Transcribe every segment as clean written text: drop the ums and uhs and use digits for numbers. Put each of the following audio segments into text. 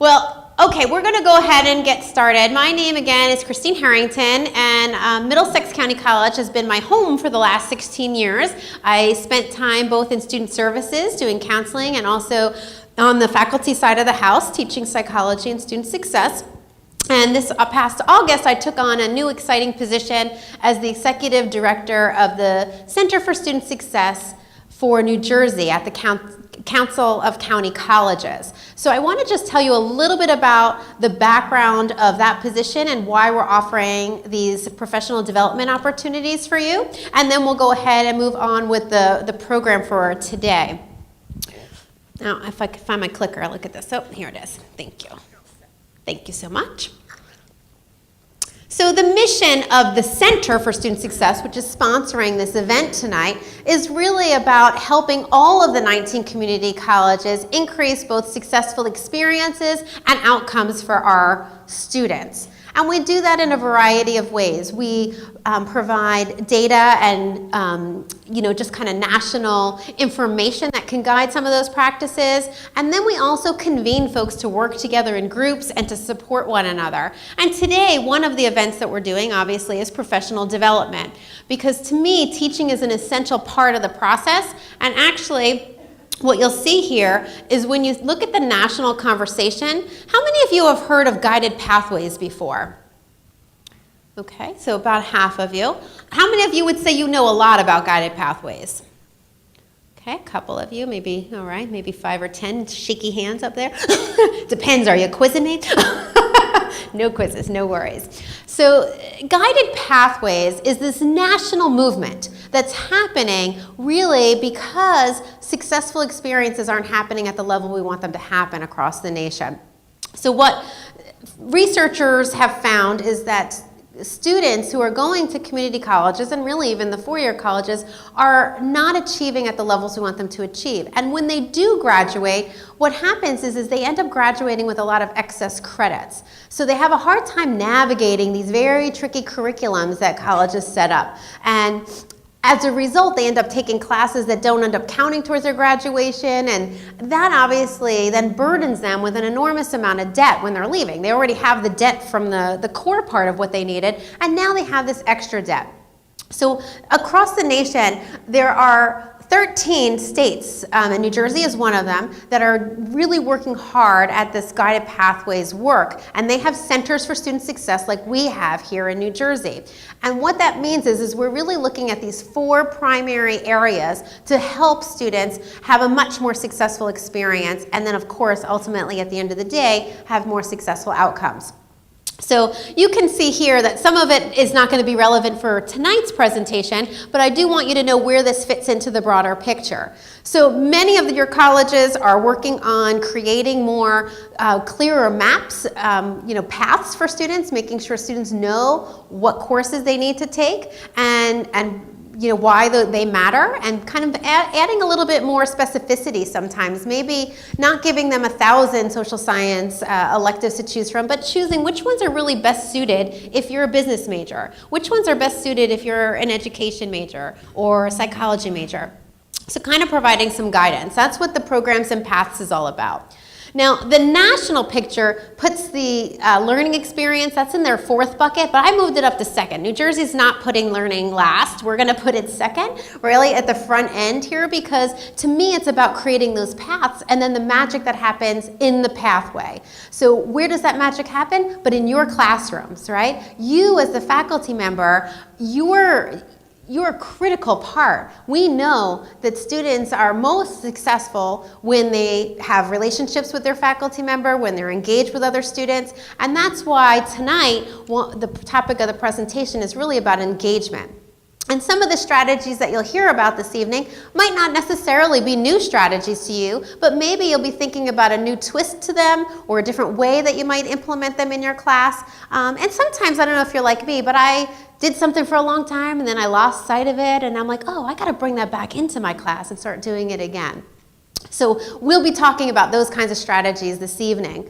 Well, okay, we're going to go ahead and get started. My name again is Christine Harrington, and Middlesex County College has been my home for the last 16 years. I spent time both in student services, doing counseling, and also on the faculty side of the house, teaching psychology and student success. And this past August, I took on a new exciting position as the executive director of the Center for Student Success for New Jersey at the Council of County Colleges. So I want to just tell you a little bit about the background of that position and why we're offering these professional development opportunities for you. And then we'll go ahead and move on with the program for today. Now, if I could find my clicker, look at this. Oh, here it is. Thank you. Thank you so much. So the mission of the Center for Student Success, which is sponsoring this event tonight, is really about helping all of the 19 community colleges increase both successful experiences and outcomes for our students. And we do that in a variety of ways. We provide data and just kind of national information that can guide some of those practices. And then we also convene folks to work together in groups and to support one another. And today, one of the events that we're doing, obviously, is professional development. Because to me, teaching is an essential part of the process. And actually, what you'll see here is when you look at the national conversation, how many of you have heard of guided pathways before? Okay, so about half of you. How many of you would say you know a lot about guided pathways? Okay, a couple of you, maybe, all right, maybe 5 or 10 shaky hands up there. Depends, are you quizzing me? No quizzes, no worries. So guided pathways is this national movement that's happening really because successful experiences aren't happening at the level we want them to happen across the nation. So what researchers have found is that students who are going to community colleges, and really even the four-year colleges, are not achieving at the levels we want them to achieve. And when they do graduate, what happens is they end up graduating with a lot of excess credits. So they have a hard time navigating these very tricky curriculums that colleges set up. And as a result, they end up taking classes that don't end up counting towards their graduation, and that obviously then burdens them with an enormous amount of debt when they're leaving. They already have the debt from the core part of what they needed, and now they have this extra debt. So across the nation, there are 13 states, and New Jersey is one of them, that are really working hard at this guided pathways work. And they have centers for student success like we have here in New Jersey. And what that means is we're really looking at these 4 primary areas to help students have a much more successful experience, and then of course, ultimately at the end of the day, have more successful outcomes. So you can see here that some of it is not going to be relevant for tonight's presentation, but I do want you to know where this fits into the broader picture. So many of your colleges are working on creating more clearer maps, paths for students, making sure students know what courses they need to take and why they matter, and kind of adding a little bit more specificity sometimes. Maybe not giving them 1,000 social science electives to choose from, but choosing which ones are really best suited if you're a business major, which ones are best suited if you're an education major or a psychology major. So kind of providing some guidance. That's what the programs and paths is all about. Now, the national picture puts the learning experience, that's in their 4th bucket, but I moved it up to 2nd. New Jersey's not putting learning last. We're going to put it 2nd, really at the front end here, because to me it's about creating those paths and then the magic that happens in the pathway. So where does that magic happen? But in your classrooms, right? You as the faculty member, you're a critical part. We know that students are most successful when they have relationships with their faculty member, when they're engaged with other students, and that's why tonight, the topic of the presentation is really about engagement. And some of the strategies that you'll hear about this evening might not necessarily be new strategies to you, but maybe you'll be thinking about a new twist to them or a different way that you might implement them in your class. And sometimes, I don't know if you're like me, but I did something for a long time and then I lost sight of it, and I'm like, oh, I got to bring that back into my class and start doing it again. So we'll be talking about those kinds of strategies this evening.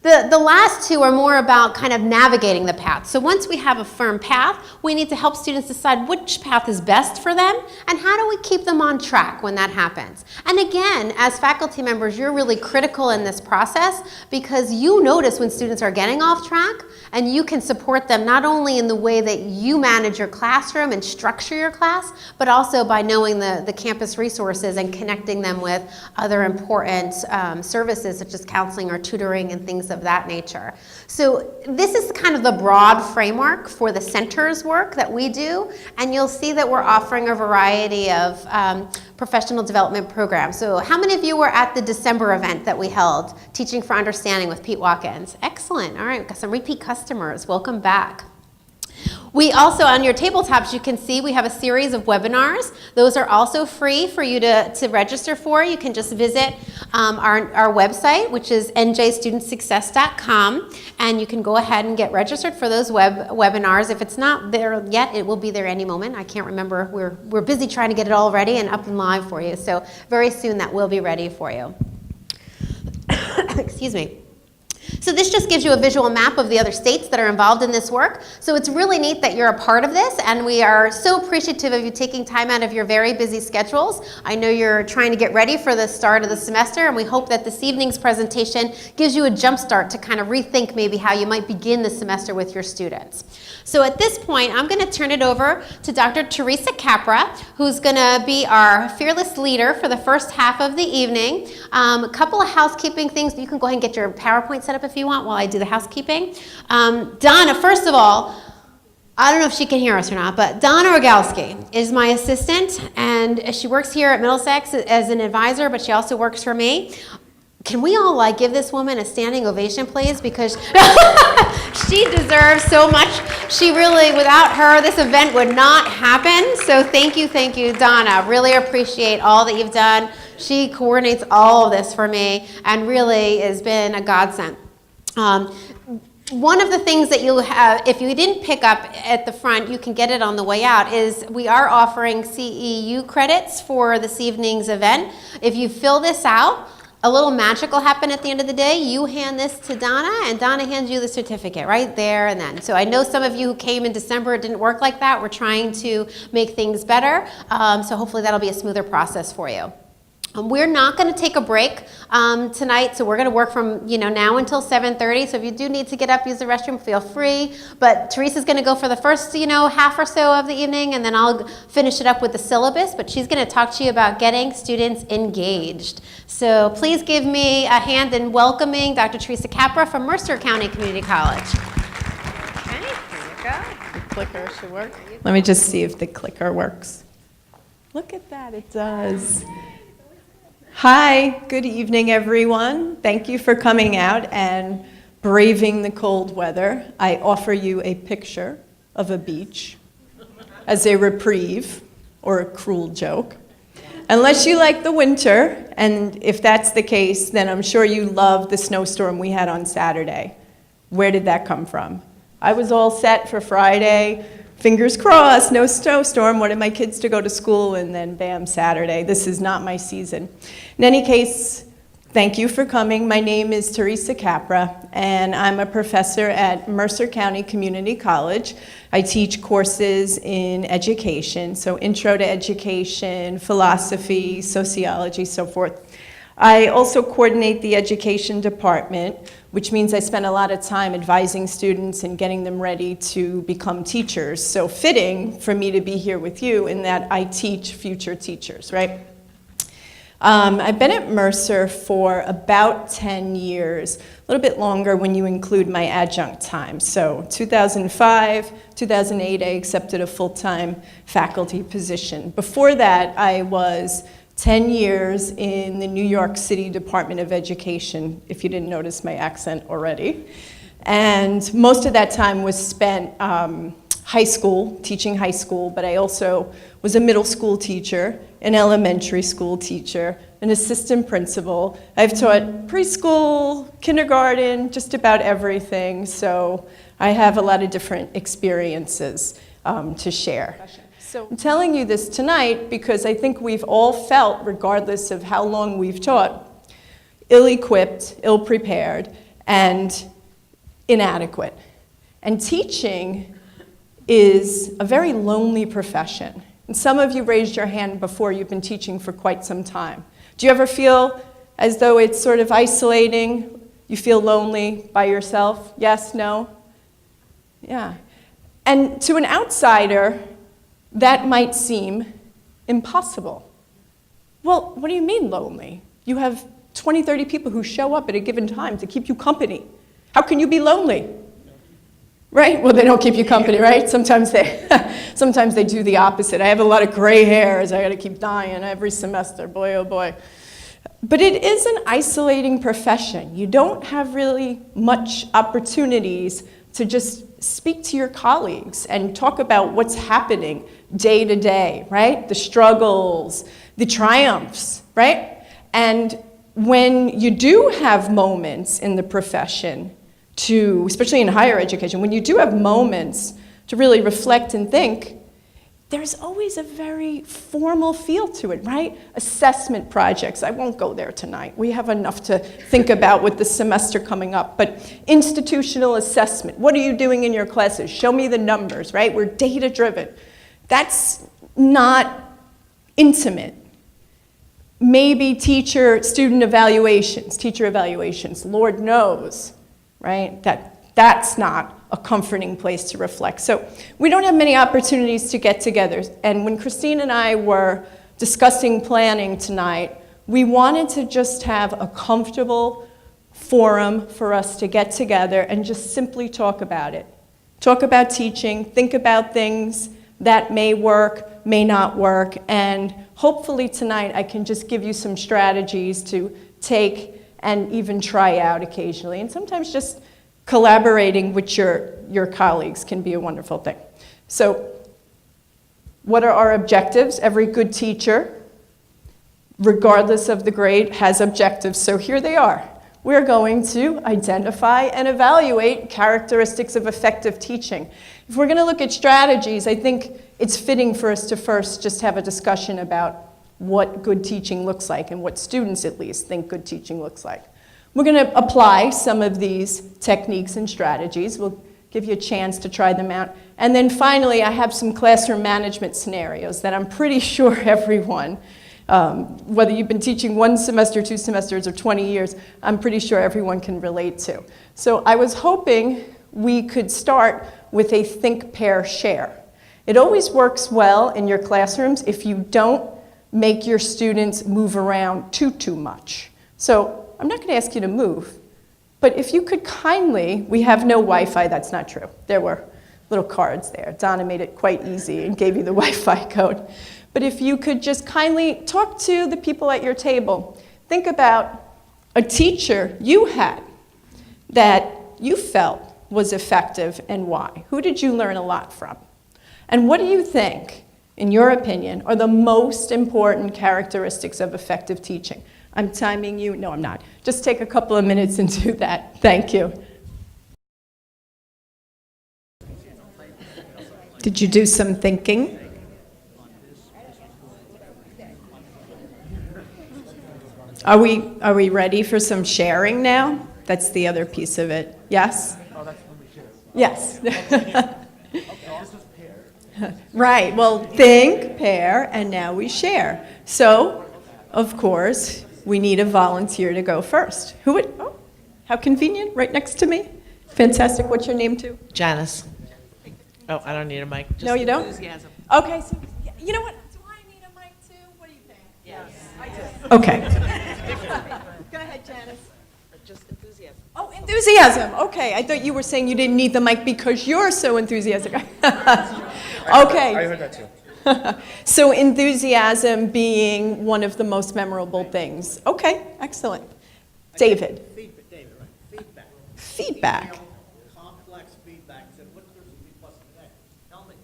The last two are more about kind of navigating the path. So once we have a firm path, we need to help students decide which path is best for them and how do we keep them on track when that happens. And again, as faculty members, you're really critical in this process because you notice when students are getting off track and you can support them not only in the way that you manage your classroom and structure your class, but also by knowing the campus resources and connecting them with other important services such as counseling or tutoring and things of that nature. So this is kind of the broad framework for the center's work that we do, and you'll see that we're offering a variety of professional development programs. So how many of you were at the December event that we held, Teaching for Understanding with Pete Watkins? Excellent. All right, we've got some repeat customers. Welcome back. We also, on your tabletops, you can see we have a series of webinars. Those are also free for you to register for. You can just visit our website, which is njstudentsuccess.com, and you can go ahead and get registered for those webinars. If it's not there yet, it will be there any moment. I can't remember. We're busy trying to get it all ready and up and live for you, so very soon that will be ready for you. Excuse me. So this just gives you a visual map of the other states that are involved in this work. So it's really neat that you're a part of this, and we are so appreciative of you taking time out of your very busy schedules. I know you're trying to get ready for the start of the semester, and we hope that this evening's presentation gives you a jump start to kind of rethink maybe how you might begin the semester with your students. So at this point, I'm going to turn it over to Dr. Teresa Capra, who's going to be our fearless leader for the first half of the evening. A couple of housekeeping things. You can go ahead and get your PowerPoint set up if you want while I do the housekeeping. Donna, first of all, I don't know if she can hear us or not, but Donna Rogalski is my assistant, and she works here at Middlesex as an advisor, but she also works for me. Can we all give this woman a standing ovation, please? Because she deserves so much. She really, without her, this event would not happen. So thank you, Donna. Really appreciate all that you've done. She coordinates all of this for me and really has been a godsend. One of the things that you'll have, if you didn't pick up at the front, you can get it on the way out, is we are offering CEU credits for this evening's event. If you fill this out, a little magic will happen at the end of the day. You hand this to Donna, and Donna hands you the certificate right there and then. So I know some of you who came in December, it didn't work like that. We're trying to make things better. So hopefully that'll be a smoother process for you. We're not going to take a break tonight, so we're going to work from now until 7:30. So if you do need to get up, use the restroom, feel free. But Teresa's going to go for the first half or so of the evening, and then I'll finish it up with the syllabus. But she's going to talk to you about getting students engaged. So please give me a hand in welcoming Dr. Teresa Capra from Mercer County Community College. Okay, here you go. The clicker should work. Let me just see if the clicker works. Look at that, it does. Hi, good evening, everyone. Thank you for coming out and braving the cold weather. I offer you a picture of a beach as a reprieve or a cruel joke. Unless you like the winter, and if that's the case, then I'm sure you loved the snowstorm we had on Saturday. Where did that come from? I was all set for Friday. Fingers crossed, no snowstorm, wanted my kids to go to school, and then bam, Saturday. This is not my season. In any case, thank you for coming. My name is Teresa Capra, and I'm a professor at Mercer County Community College. I teach courses in education, so intro to education, philosophy, sociology, so forth. I also coordinate the education department, which means I spend a lot of time advising students and getting them ready to become teachers. So fitting for me to be here with you in that I teach future teachers, right? I've been at Mercer for about 10 years, a little bit longer when you include my adjunct time. So 2005, 2008, I accepted a full-time faculty position. Before that, I was 10 years in the New York City Department of Education, if you didn't notice my accent already. And most of that time was spent high school, teaching high school, but I also was a middle school teacher, an elementary school teacher, an assistant principal. I've taught preschool, kindergarten, just about everything, so I have a lot of different experiences to share. So I'm telling you this tonight because I think we've all felt, regardless of how long we've taught, ill-equipped, ill-prepared, and inadequate. And teaching is a very lonely profession. And some of you raised your hand before. You've been teaching for quite some time. Do you ever feel as though it's sort of isolating? You feel lonely by yourself? Yes, no? Yeah. And to an outsider, that might seem impossible. Well, what do you mean lonely? You have 20, 30 people who show up at a given time to keep you company. How can you be lonely? Right? Well, they don't keep you company, right? Sometimes they do the opposite. I have a lot of gray hairs. I got to keep dying every semester. Boy, oh boy. But it is an isolating profession. You don't have really much opportunities to just speak to your colleagues and talk about what's happening day to day, right? The struggles, the triumphs, right? And when you do have moments in the profession to, especially in higher education, when you do have moments to really reflect and think, there's always a very formal feel to it, right? Assessment projects, I won't go there tonight. We have enough to think about with the semester coming up. But institutional assessment, what are you doing in your classes? Show me the numbers, right? We're data driven. That's not intimate. Maybe teacher-student evaluations, teacher evaluations, Lord knows, right? That's not a comforting place to reflect. So we don't have many opportunities to get together. And when Christine and I were discussing planning tonight, we wanted to just have a comfortable forum for us to get together and just simply talk about it. Talk about teaching, think about things that may work, may not work, and hopefully tonight I can just give you some strategies to take and even try out occasionally. And sometimes just collaborating with your colleagues can be a wonderful thing. So what are our objectives? Every good teacher, regardless of the grade, has objectives. So here they are. We're going to identify and evaluate characteristics of effective teaching. If we're going to look at strategies, I think it's fitting for us to first just have a discussion about what good teaching looks like and what students at least think good teaching looks like. We're going to apply some of these techniques and strategies. We'll give you a chance to try them out. And then finally, I have some classroom management scenarios that I'm pretty sure everyone, whether you've been teaching 1 semester, 2 semesters, or 20 years, I'm pretty sure everyone can relate to. So I was hoping we could start with a think, pair, share. It always works well in your classrooms if you don't make your students move around too much. So I'm not going to ask you to move, but if you could kindly, we have no Wi-Fi, that's not true. There were little cards there. Donna made it quite easy and gave you the Wi-Fi code. But if you could just kindly talk to the people at your table. Think about a teacher you had that you felt was effective and why. Who did you learn a lot from? And what do you think, in your opinion, are the most important characteristics of effective teaching? I'm timing you. No, I'm not. Just take a couple of minutes and do that. Thank you. Did you do some thinking? Are we ready for some sharing now? That's the other piece of it. Yes? Oh, that's when we share. Yes. Okay, this is pair. Right. Well, think, pair, and now we share. So, of course, we need a volunteer to go first. Who would? Oh, how convenient, right next to me. Fantastic. What's your name, too? Janice. Oh, I don't need a mic. Just No, you don't? enthusiasm. Okay, so, you know what? Do I need a mic, too? What do you think? Yes. I do. Okay. Go ahead, Janice. Just enthusiasm. Oh, enthusiasm. Okay, I thought you were saying you didn't need the mic because you're so enthusiastic. Okay. I heard that too. So enthusiasm being one of the most memorable things. Okay, excellent. David. David, right? Feedback. Feedback. Complex feedback. Said, what there's a B plus today? Tell me.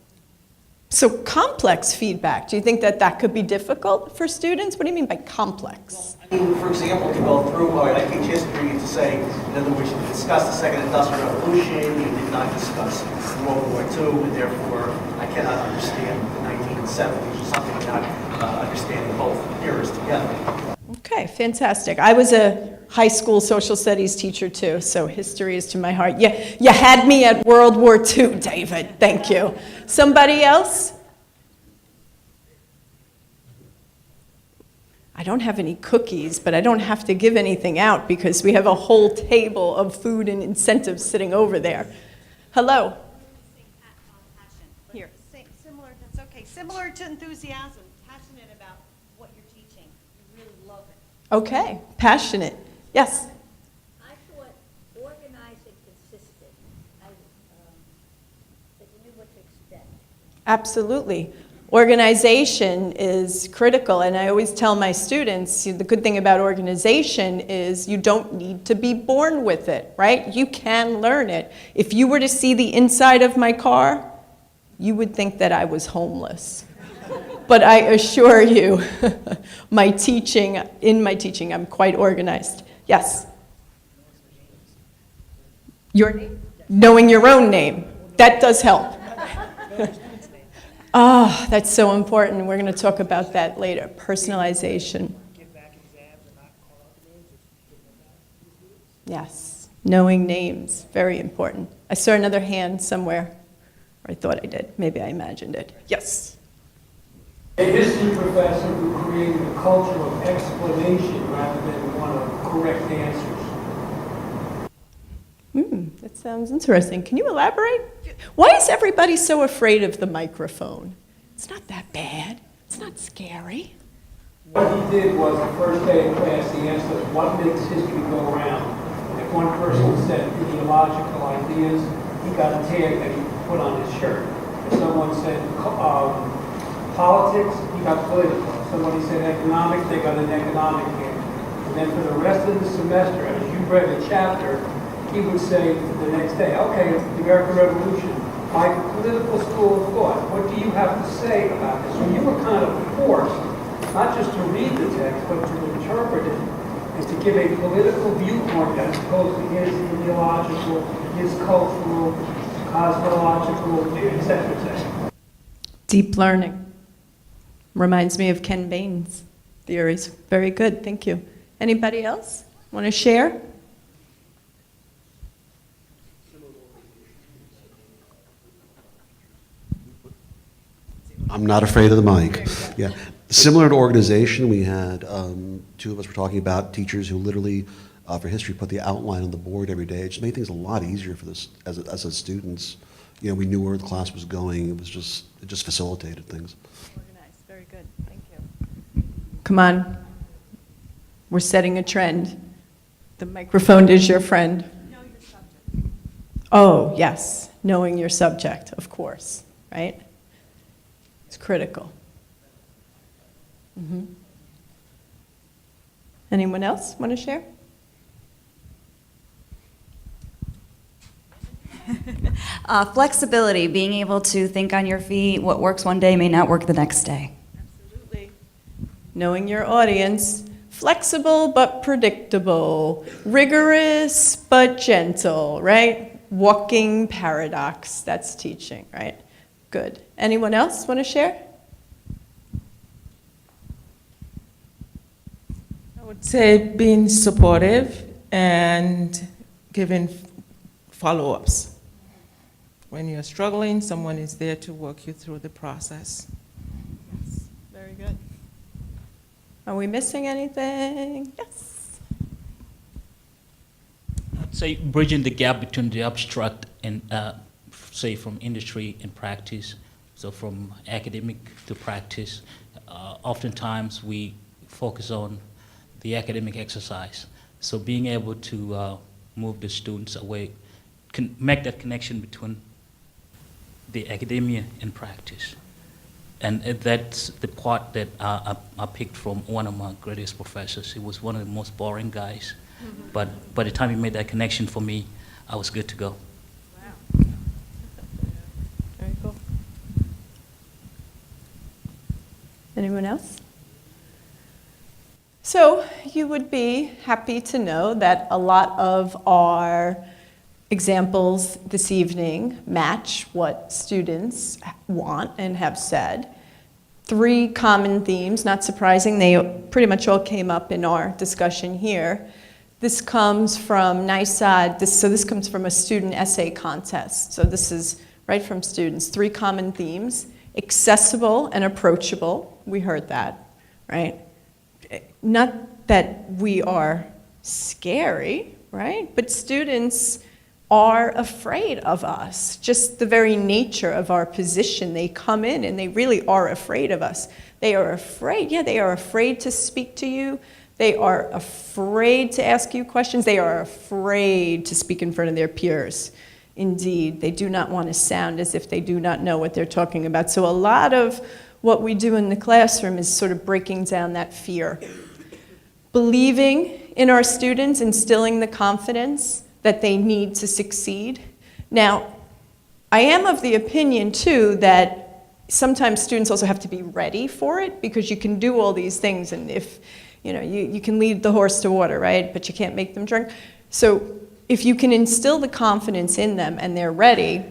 So complex feedback. Do you think that that could be difficult for students? What do you mean by complex? I mean, for example, to go through, I teach history, and to say, in other words, you discuss the Second Industrial Revolution, you did not discuss World War II, and therefore I cannot understand the 1970s or something without understanding both eras together. Okay, fantastic. I was a high school social studies teacher too, so history is to my heart. You had me at World War II, David. Thank you. Somebody else? I don't have any cookies, but I don't have to give anything out because we have a whole table of food and incentives sitting over there. Hello. Here. Similar, that's okay. Similar to enthusiasm, passionate about what you're teaching. You really love it. Okay, passionate. Yes. I thought organized and consistent, that you knew what to expect. Absolutely. Organization is critical, and I always tell my students, the good thing about organization is you don't need to be born with it, right? You can learn it. If you were to see the inside of my car, you would think that I was homeless. But I assure you, in my teaching, I'm quite organized. Yes? Your name? Knowing your own name. That does help. Oh, that's so important. We're going to talk about that later. Personalization. Yes, knowing names, very important. I saw another hand somewhere, or I thought I did. Maybe I imagined it. Yes. A history professor who created a culture of explanation rather than one of correct answers. That sounds interesting. Can you elaborate? Why is everybody so afraid of the microphone? It's not that bad. It's not scary. What he did was the first day of class, he asked us, what makes history go around? And if one person said ideological ideas, he got a tag that he put on his shirt. If someone said politics, he got political. If somebody said economics, they got an economic tag. And then for the rest of the semester, as you read a chapter, he would say the next day, okay, the American Revolution, my political school of thought, what do you have to say about this? So you were kind of forced, not just to read the text, but to interpret it, and to give a political viewpoint as opposed to his ideological, his cultural, cosmological, etc., etc. Deep learning. Reminds me of Ken Bain's theories. Very good, thank you. Anybody else want to share? I'm not afraid of the mic. Yeah. Similar to organization, we had two of us were talking about teachers who literally, for history, put the outline on the board every day. It just made things a lot easier for this as students. You know, we knew where the class was going. It just facilitated things. Organized. Very good. Thank you. Come on. We're setting a trend. The microphone is your friend. Know your subject. Oh, yes. Knowing your subject, of course, right? It's critical. Anyone else want to share? Flexibility, being able to think on your feet. What works one day may not work the next day. Absolutely. Knowing your audience. Flexible but predictable. Rigorous but gentle, right? Walking paradox. That's teaching, right? Good. Anyone else want to share? I would say being supportive and giving follow-ups. When you're struggling, someone is there to work you through the process. Yes. Very good. Are we missing anything? Yes. I'd say bridging the gap between the abstract and, say, from industry and practice. So from academic to practice, oftentimes we focus on the academic exercise. So being able to move the students away, make that connection between the academia and practice. And that's the part that I picked from one of my greatest professors. He was one of the most boring guys. But by the time he made that connection for me, I was good to go. Wow. Very cool. Anyone else? So you would be happy to know that a lot of our examples this evening match what students want and have said. 3 common themes, not surprising, they pretty much all came up in our discussion here. This comes from NISAD. So this comes from a student essay contest. So this is right from students. 3 common themes: accessible and approachable. We heard that, right? Not that we are scary, right? But students are afraid of us. Just the very nature of our position. They come in and they really are afraid of us. They are afraid, they are afraid to speak to you. They are afraid to ask you questions. They are afraid to speak in front of their peers. Indeed, they do not want to sound as if they do not know what they're talking about. So a lot of what we do in the classroom is sort of breaking down that fear. Believing in our students, instilling the confidence that they need to succeed. Now, I am of the opinion, too, that sometimes students also have to be ready for it, because you can do all these things, and if, you can lead the horse to water, right? But you can't make them drink. So if you can instill the confidence in them and they're ready,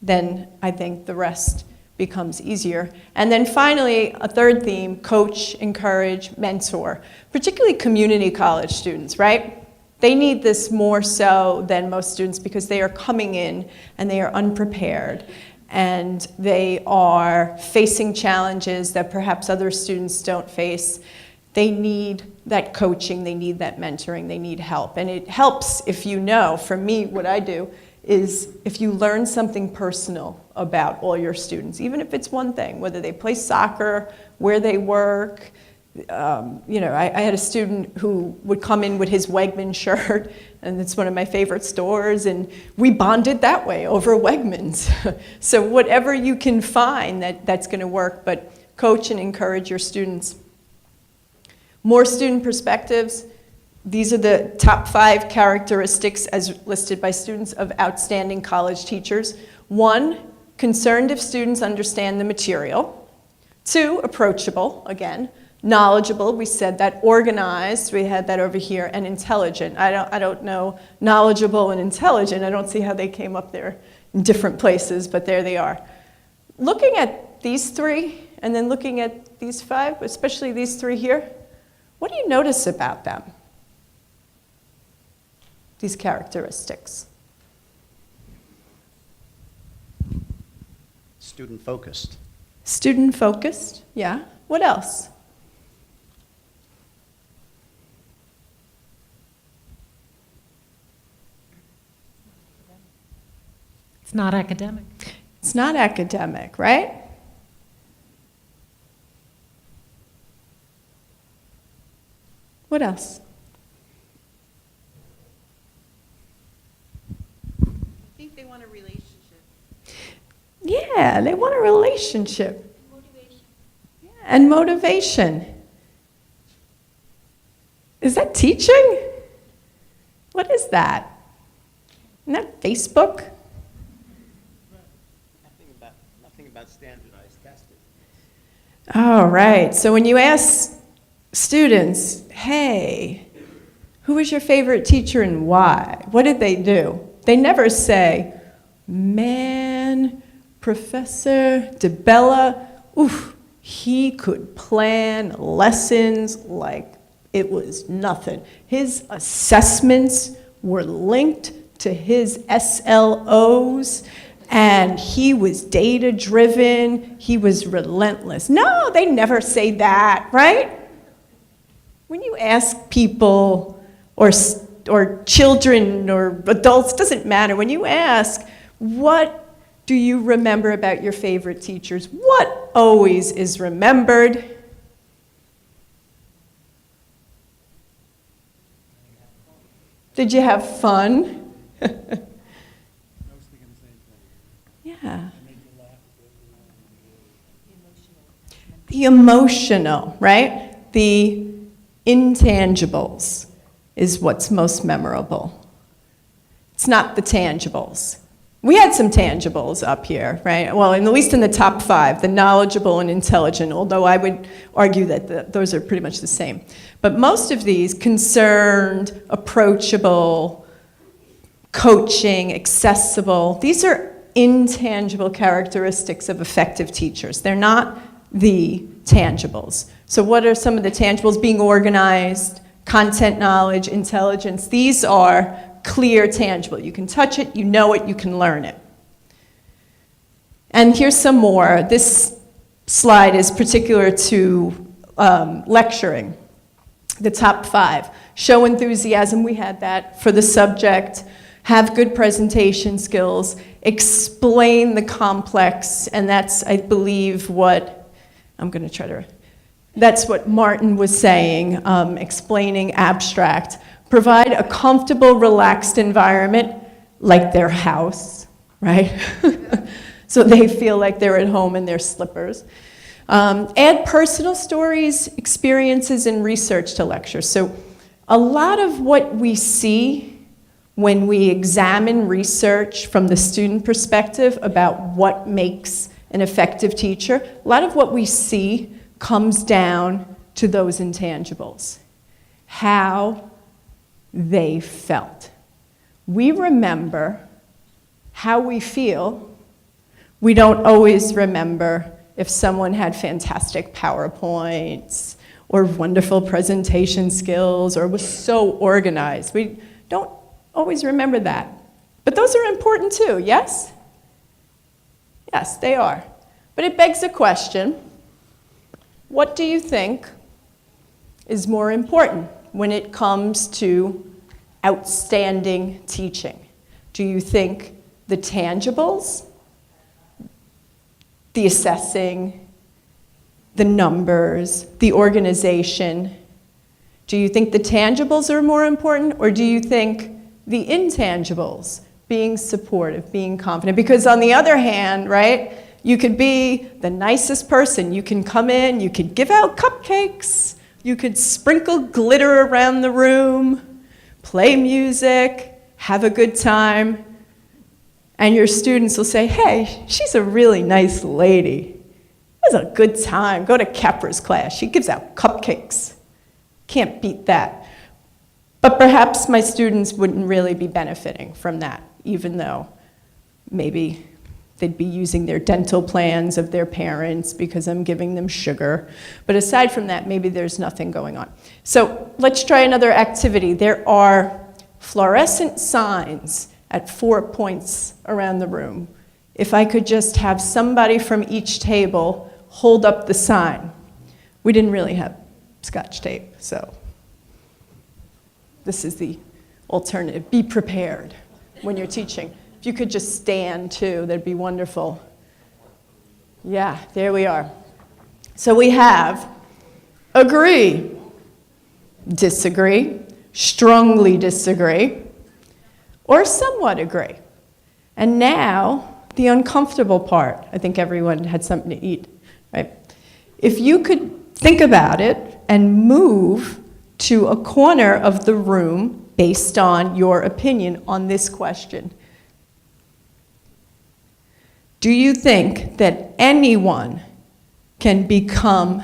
then I think the rest becomes easier. And then finally, a third theme: coach, encourage, mentor, particularly community college students, right? They need this more so than most students, because they are coming in and they are unprepared and they are facing challenges that perhaps other students don't face. They need that coaching, they need that mentoring, they need help. And it helps if you know, for me, what I do is if you learn something personal about all your students, even if it's one thing, whether they play soccer, where they work. I had a student who would come in with his Wegmans shirt, and it's one of my favorite stores, and we bonded that way over Wegmans. So whatever you can find that's going to work, but coach and encourage your students. More student perspectives. These are the top 5 characteristics as listed by students of outstanding college teachers. 1, concerned if students understand the material. 2, approachable, again. Knowledgeable, we said that. Organized, we had that over here. And intelligent. I don't know, knowledgeable and intelligent, I don't see how they came up there in different places, but there they are. Looking at these 3, and then looking at these 5, especially these 3 here, what do you notice about them? These characteristics. Student focused. Student focused, yeah. What else? It's not academic. It's not academic, right? What else? I think they want a relationship. Yeah, they want a relationship. Motivation. Yeah, and motivation. Is that teaching? What is that? Isn't that Facebook? Nothing about standardized testing. All right, so when you ask students, hey, who was your favorite teacher and why? What did they do? They never say, man, Professor DeBella, oof, he could plan lessons like it was nothing. His assessments were linked to his SLOs, and he was data-driven, he was relentless. No, they never say that, right? When you ask people, or children, or adults, doesn't matter, when you ask, what do you remember about your favorite teachers? What always is remembered? Did you have fun? Yeah. The emotional, right? The intangibles is what's most memorable. It's not the tangibles. We had some tangibles up here, right? Well, at least in the top 5, the knowledgeable and intelligent, although I would argue that those are pretty much the same. But most of these, concerned, approachable, coaching, accessible, these are intangible characteristics of effective teachers. They're not the tangibles. So what are some of the tangibles? Being organized, content knowledge, intelligence. These are clear, tangible. You can touch it, you know it, you can learn it. And here's some more. This slide is particular to lecturing. The top 5. Show enthusiasm, we had that for the subject. Have good presentation skills. Explain the complex, and that's, I believe, what, that's what Martin was saying, explaining abstract. Provide a comfortable, relaxed environment, like their house, right? So they feel like they're at home in their slippers. Add personal stories, experiences, and research to lectures. So a lot of what we see when we examine research from the student perspective about what makes an effective teacher, a lot of what we see comes down to those intangibles. How they felt. We remember how we feel. We don't always remember if someone had fantastic PowerPoints or wonderful presentation skills or was so organized. We don't always remember that. But those are important too, yes? Yes, they are. But it begs a question. What do you think is more important when it comes to outstanding teaching? Do you think the tangibles, the assessing, the numbers, the organization? Do you think the tangibles are more important, or do you think the intangibles, being supportive, being confident? Because on the other hand, right, you could be the nicest person. You can come in, you could give out cupcakes, you could sprinkle glitter around the room, play music, have a good time, and your students will say, hey, she's a really nice lady. It was a good time. Go to Capra's class. She gives out cupcakes. Can't beat that. But perhaps my students wouldn't really be benefiting from that, even though maybe they'd be using their dental plans of their parents because I'm giving them sugar. But aside from that, maybe there's nothing going on. So let's try another activity. There are fluorescent signs at 4 points around the room. If I could just have somebody from each table hold up the sign. We didn't really have Scotch tape, so this is the alternative. Be prepared when you're teaching. If you could just stand too, that'd be wonderful. Yeah, there we are. So we have agree, disagree, strongly disagree, or somewhat agree. And now, the uncomfortable part. I think everyone had something to eat, right? If you could think about it and move to a corner of the room based on your opinion on this question. Do you think that anyone can become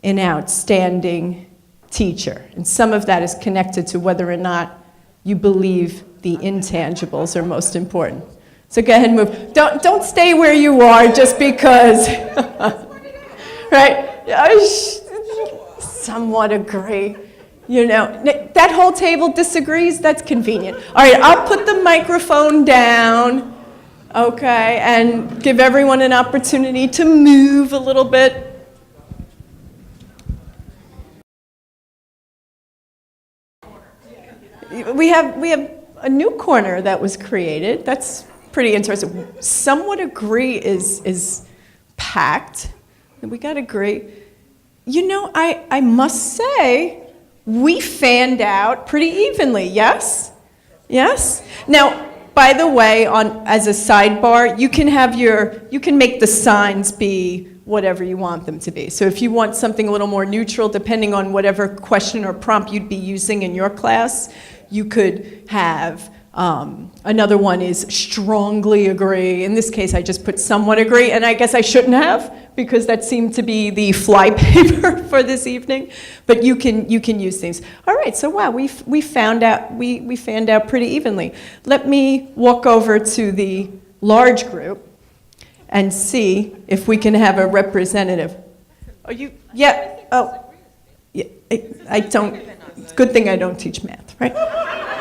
an outstanding teacher? And some of that is connected to whether or not you believe the intangibles are most important. So go ahead and move. Don't stay where you are just because, right? Somewhat agree. You know, that whole table disagrees, that's convenient. All right, I'll put the microphone down, okay, and give everyone an opportunity to move a little bit. We have a new corner that was created. That's pretty interesting. Somewhat agree is packed. We got to agree. You know, I must say, we fanned out pretty evenly, yes? Yes? Now, by the way, as a sidebar, you can make the signs be whatever you want them to be. So if you want something a little more neutral, depending on whatever question or prompt you'd be using in your class, you could have another one is strongly agree. In this case, I just put somewhat agree, and I guess I shouldn't have, because that seemed to be the flypaper for this evening. But you can use things. All right, so wow, we found out pretty evenly. Let me walk over to the large group and see if we can have a representative. Oh, you? Yeah. Oh, yeah. I don't. Good thing I don't teach math, right?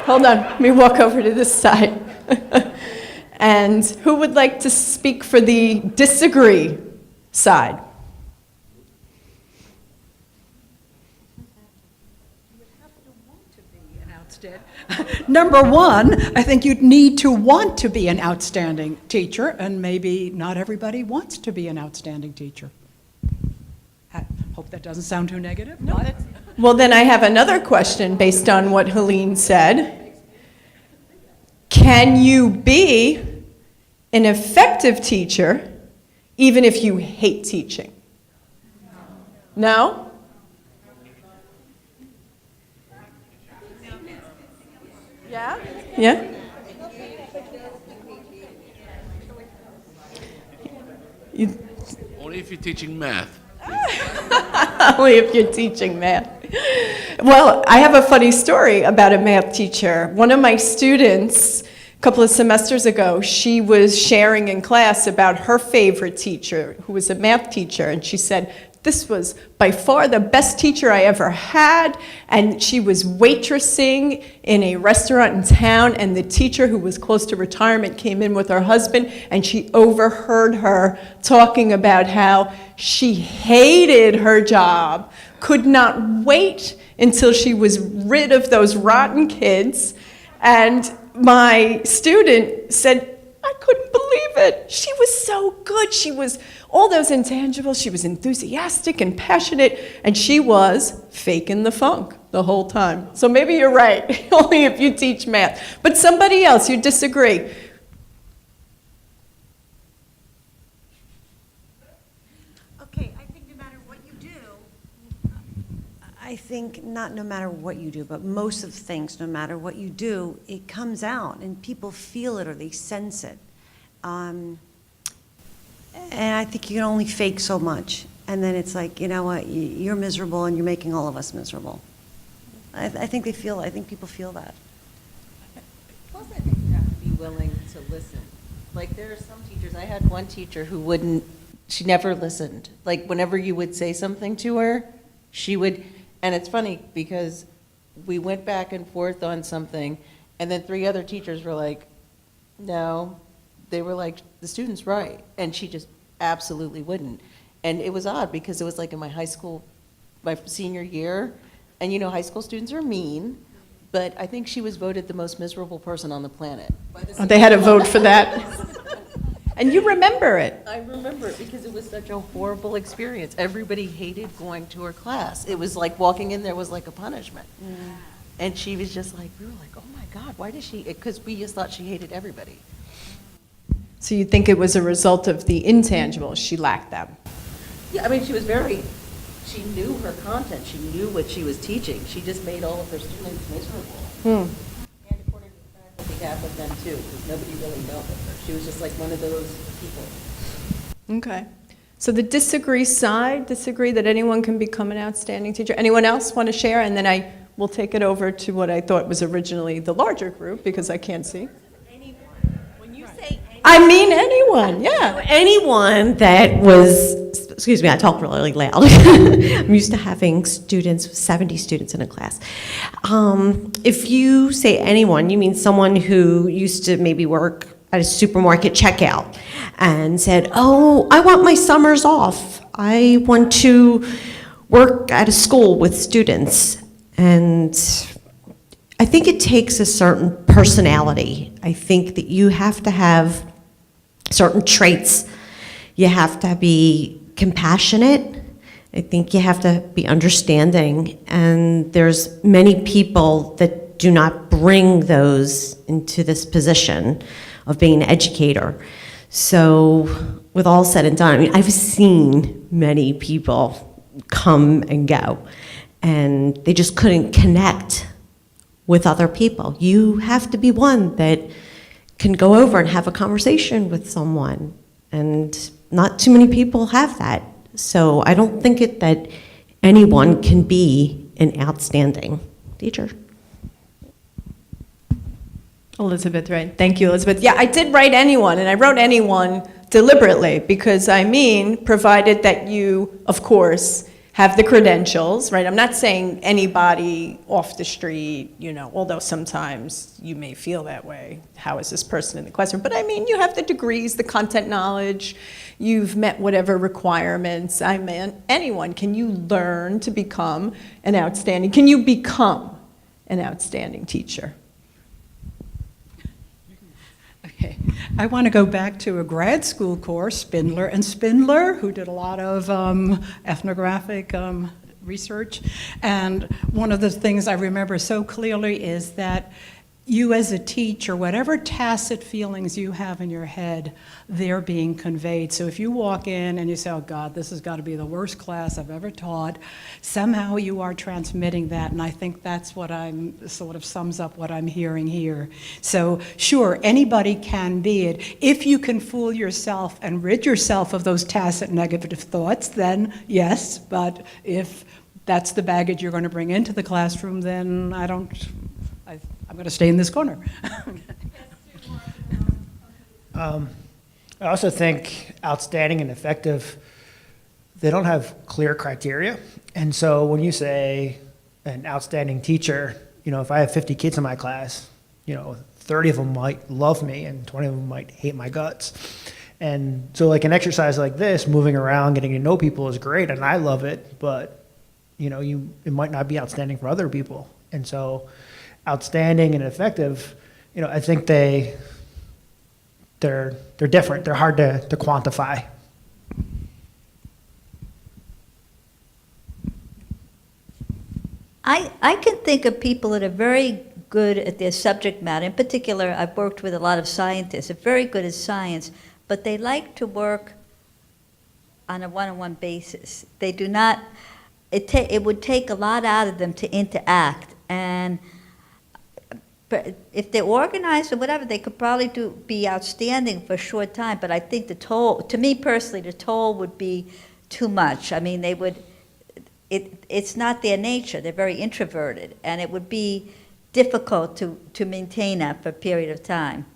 Hold on, let me walk over to this side. And who would like to speak for the disagree side? Number one, I think you'd need to want to be an outstanding teacher, and maybe not everybody wants to be an outstanding teacher. I hope that doesn't sound too negative. No, Well, then I have another question based on what Helene said. Can you be an effective teacher even if you hate teaching? No? Yeah? Yeah? Only if you're teaching math. Only if you're teaching math. Well, I have a funny story about a math teacher. One of my students, a couple of semesters ago, she was sharing in class about her favorite teacher, who was a math teacher, and she said, this was by far the best teacher I ever had, and she was waitressing in a restaurant in town, and the teacher, who was close to retirement, came in with her husband, and she overheard her talking about how she hated her job, could not wait until she was rid of those rotten kids, and my student said, I couldn't believe it. She was so good. She was all those intangibles. She was enthusiastic and passionate, and she was faking the funk the whole time. So maybe you're right, only if you teach math. But somebody else, you disagree. Okay, I think no matter what you do, I think not no matter what you do, but most of the things, no matter what you do, it comes out and people feel it or they sense it. And I think you can only fake so much. And then it's like, you know what, you're miserable and you're making all of us miserable. I think people feel that. Plus, I think you have to be willing to listen. Like, there are some teachers, I had one teacher who she never listened. Like, whenever you would say something to her, she would, and it's funny because we went back and forth on something, and then 3 other teachers were like, no. They were like, the student's right. And she just absolutely wouldn't. And it was odd because it was like in my high school, my senior year, and you know, high school students are mean, but I think she was voted the most miserable person on the planet. They had a vote for that. And you remember it. I remember it because it was such a horrible experience. Everybody hated going to her class. It was like walking in there was like a punishment. And she was just like, we were like, oh my God, why does she, because we just thought she hated everybody. So you think it was a result of the intangibles, she lacked them? Yeah, I mean, she knew her content, she knew what she was teaching. She just made all of her students miserable. And according to the faculty, half of them too, because nobody really dealt with her. She was just like one of those people. Okay. So the disagree side, disagree that anyone can become an outstanding teacher. Anyone else want to share? And then I will take it over to what I thought was originally the larger group, because I can't see. I mean anyone, yeah. Anyone that was, excuse me, I talk really loud. I'm used to having 70 students in a class. If you say anyone, you mean someone who used to maybe work at a supermarket checkout and said, oh, I want my summers off. I want to work at a school with students. And I think it takes a certain personality. I think that you have to have certain traits. You have to be compassionate. I think you have to be understanding. And there's many people that do not bring those into this position of being an educator. So with all said and done, I mean, I've seen many people come and go, and they just couldn't connect with other people. You have to be one that can go over and have a conversation with someone, and not too many people have that. So I don't think that anyone can be an outstanding teacher. Elizabeth, right? Thank you, Elizabeth. Yeah, I did write anyone, and I wrote anyone deliberately because, I mean, provided that you, of course, have the credentials, right? I'm not saying anybody off the street, although sometimes you may feel that way. How is this person in the classroom? But I mean, you have the degrees, the content knowledge, you've met whatever requirements. I mean, anyone, can you learn to become an outstanding, can you become an outstanding teacher? Okay, I want to go back to a grad school course, Spindler and Spindler, who did a lot of ethnographic research. And one of the things I remember so clearly is that you as a teacher, whatever tacit feelings you have in your head, they're being conveyed. So if you walk in and you say, oh God, this has got to be the worst class I've ever taught, somehow you are transmitting that, and I think that's what sort of sums up what I'm hearing here. So sure, anybody can be it. If you can fool yourself and rid yourself of those tacit negative thoughts, then yes, but if that's the baggage you're going to bring into the classroom, then I'm going to stay in this corner. I also think outstanding and effective, they don't have clear criteria. And so when you say an outstanding teacher, if I have 50 kids in my class, 30 of them might love me and 20 of them might hate my guts. And so like an exercise like this, moving around, getting to know people is great, and I love it, but it might not be outstanding for other people. And so outstanding and effective, I think they're different. They're hard to quantify. I can think of people that are very good at their subject matter. In particular, I've worked with a lot of scientists. They're very good at science, but they like to work on a one-on-one basis. They do not, it would take a lot out of them to interact. And if they're organized or whatever, they could probably be outstanding for a short time, but I think the toll, to me personally, the toll would be too much. I mean, it's not their nature. They're very introverted, and it would be difficult to maintain that for a period of time.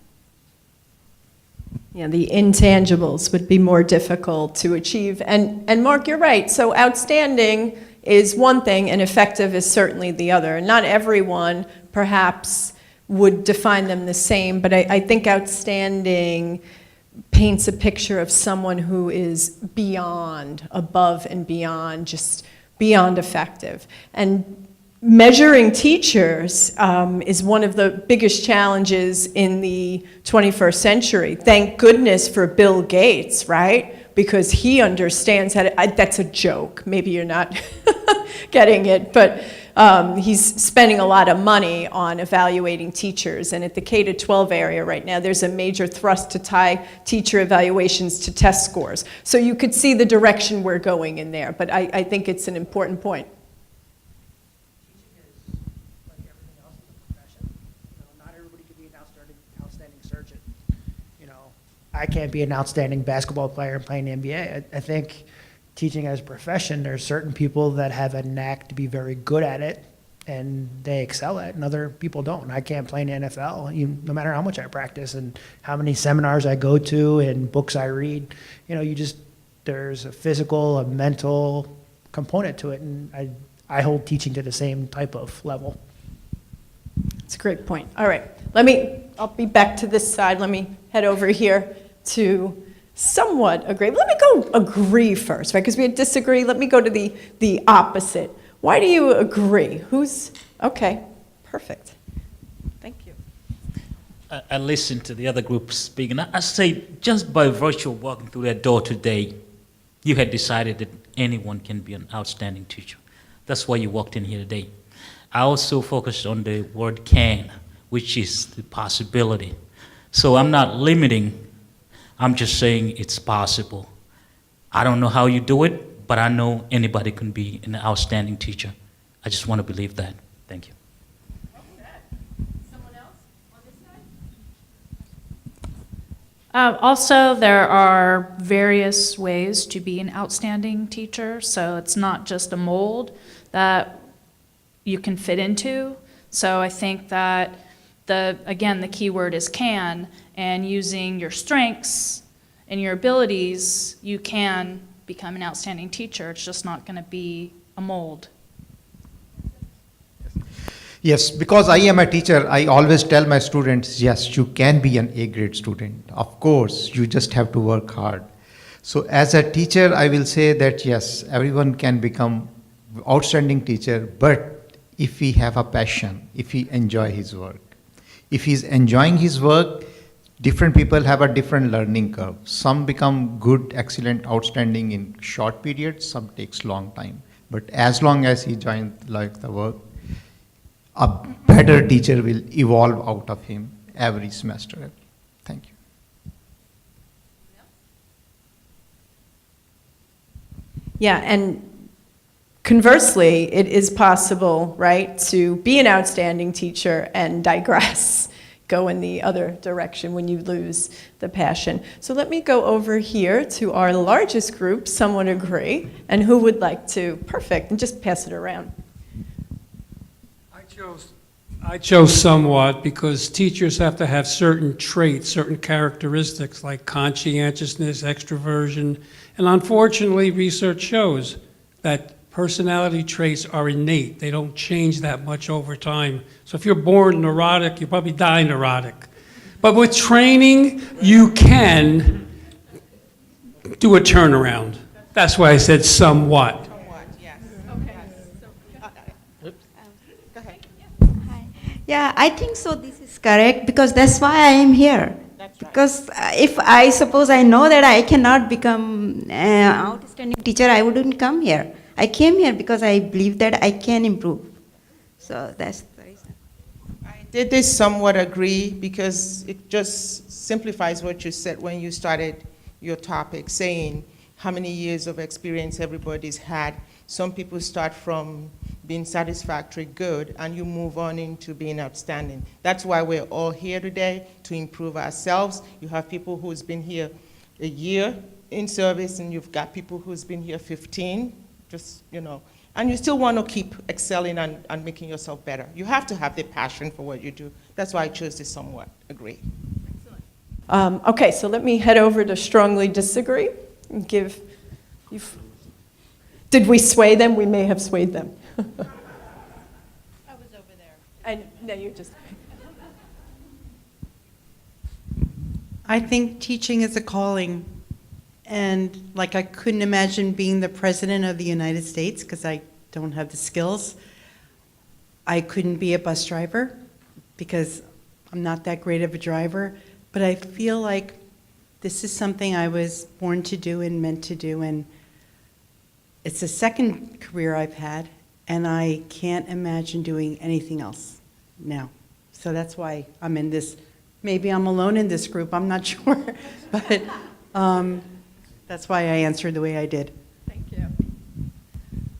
Yeah, the intangibles would be more difficult to achieve. And Mark, you're right. So outstanding is one thing, and effective is certainly the other. And not everyone, perhaps, would define them the same, but I think outstanding paints a picture of someone who is beyond, above and beyond, just beyond effective. And measuring teachers is one of the biggest challenges in the 21st century. Thank goodness for Bill Gates, right? Because he understands how to, that's a joke, maybe you're not getting it, but he's spending a lot of money on evaluating teachers, and at the K-12 area right now, there's a major thrust to tie teacher evaluations to test scores. So you could see the direction we're going in there, but I think it's an important point. Teaching is like everything else in the profession. Not everybody can be an outstanding surgeon. I can't be an outstanding basketball player and play in the NBA. I think teaching as a profession, there's certain people that have a knack to be very good at it and they excel at it, and other people don't. I can't play in the NFL, no matter how much I practice and how many seminars I go to and books I read. There's a physical, a mental component to it, and I hold teaching to the same type of level. That's a great point. All right, I'll be back to this side. Let me head over here to somewhat agree. Let me go agree first, right? Because we disagree. Let me go to the opposite. Why do you agree? Okay, perfect. Thank you. I listened to the other group speak, and I say just by virtue of walking through that door today, you had decided that anyone can be an outstanding teacher. That's why you walked in here today. I also focused on the word can, which is the possibility. So I'm not limiting, I'm just saying it's possible. I don't know how you do it, but I know anybody can be an outstanding teacher. I just want to believe that. Thank you. Someone else on this side? Also, there are various ways to be an outstanding teacher, so it's not just a mold that you can fit into. So I think that the key word is can, and using your strengths and your abilities, you can become an outstanding teacher. It's just not going to be a mold. Yes, because I am a teacher, I always tell my students, yes, you can be an A-grade student. Of course, you just have to work hard. So as a teacher, I will say that yes, everyone can become outstanding teacher, but if he have a passion, if he enjoy his work. If he's enjoying his work, different people have a different learning curve. Some become good, excellent, outstanding in short periods, some takes long time. But as long as he joins like the work, a better teacher will evolve out of him every semester. Thank you. Yeah, and conversely, it is possible, right, to be an outstanding teacher and digress, go in the other direction when you lose the passion. So let me go over here to our largest group, some would agree, and who would like to, perfect, and just pass it around. I chose somewhat because teachers have to have certain traits, certain characteristics like conscientiousness, extroversion, and unfortunately research shows that personality traits are innate. They don't change that much over time. So if you're born neurotic, you probably die neurotic. But with training, you can do a turnaround. That's why I said somewhat. Yeah, I think so. This is correct because that's why I am here. Because if I suppose I know that I cannot become an outstanding teacher, I wouldn't come here. I came here because I believe that I can improve. So that's the reason. I did this somewhat agree because it just simplifies what you said when you started your topic, saying how many years of experience everybody's had. Some people start from being satisfactory, good, and you move on into being outstanding. That's why we're all here today, to improve ourselves. You have people who's been here a year in service, and you've got people who's been here 15, just, you know, and you still want to keep excelling and making yourself better. You have to have the passion for what you do. That's why I chose to somewhat agree. Okay, so let me head over to strongly disagree and give you. Did we sway them? We may have swayed them. I was over there. And no, you just. I think teaching is a calling. And like I couldn't imagine being the president of the United States because I don't have the skills. I couldn't be a bus driver because I'm not that great of a driver. But I feel like this is something I was born to do and meant to do. And it's the second career I've had. And I can't imagine doing anything else now. So that's why I'm in this. Maybe I'm alone in this group, I'm not sure. But that's why I answered the way I did. Thank you.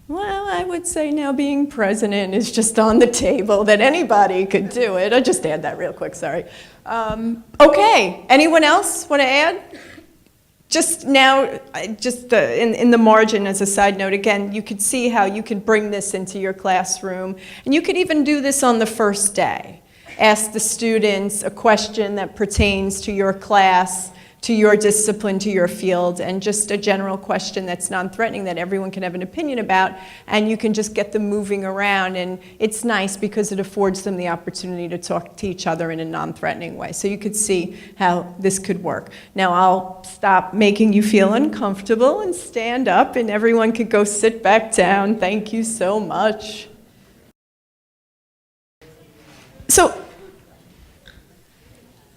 Well, I would say now being president is just on the table, that anybody could do it. I'll just add that real quick, sorry. Okay, anyone else want to add? Just now, in the margin as a side note, again, you could see how you could bring this into your classroom. And you could even do this on the first day. Ask the students a question that pertains to your class, to your discipline, to your field, and just a general question that's non-threatening that everyone can have an opinion about, and you can just get them moving around. And it's nice because it affords them the opportunity to talk to each other in a non-threatening way. So you could see how this could work. Now I'll stop making you feel uncomfortable and stand up, and everyone could go sit back down. Thank you so much. So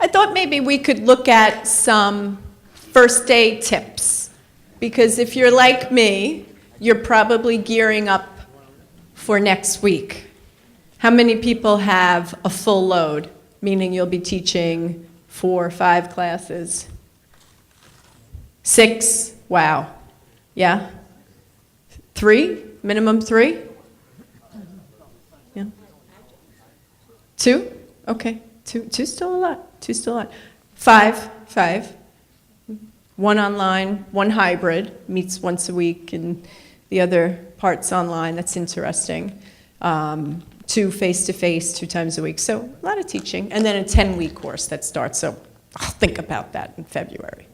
I thought maybe we could look at some first aid tips, because if you're like me, you're probably gearing up for next week. How many people have a full load, meaning you'll be teaching 4 or 5 classes? 6? Wow. Yeah? 3? Minimum 3? Yeah. 2? Okay. 2 still a lot. 2 still a lot. 5. 1 online, 1 hybrid, meets once a week, and the other part's online. That's interesting. 2 face-to-face, 2 times a week. So a lot of teaching. And then a 10-week course that starts. So I'll think about that in February.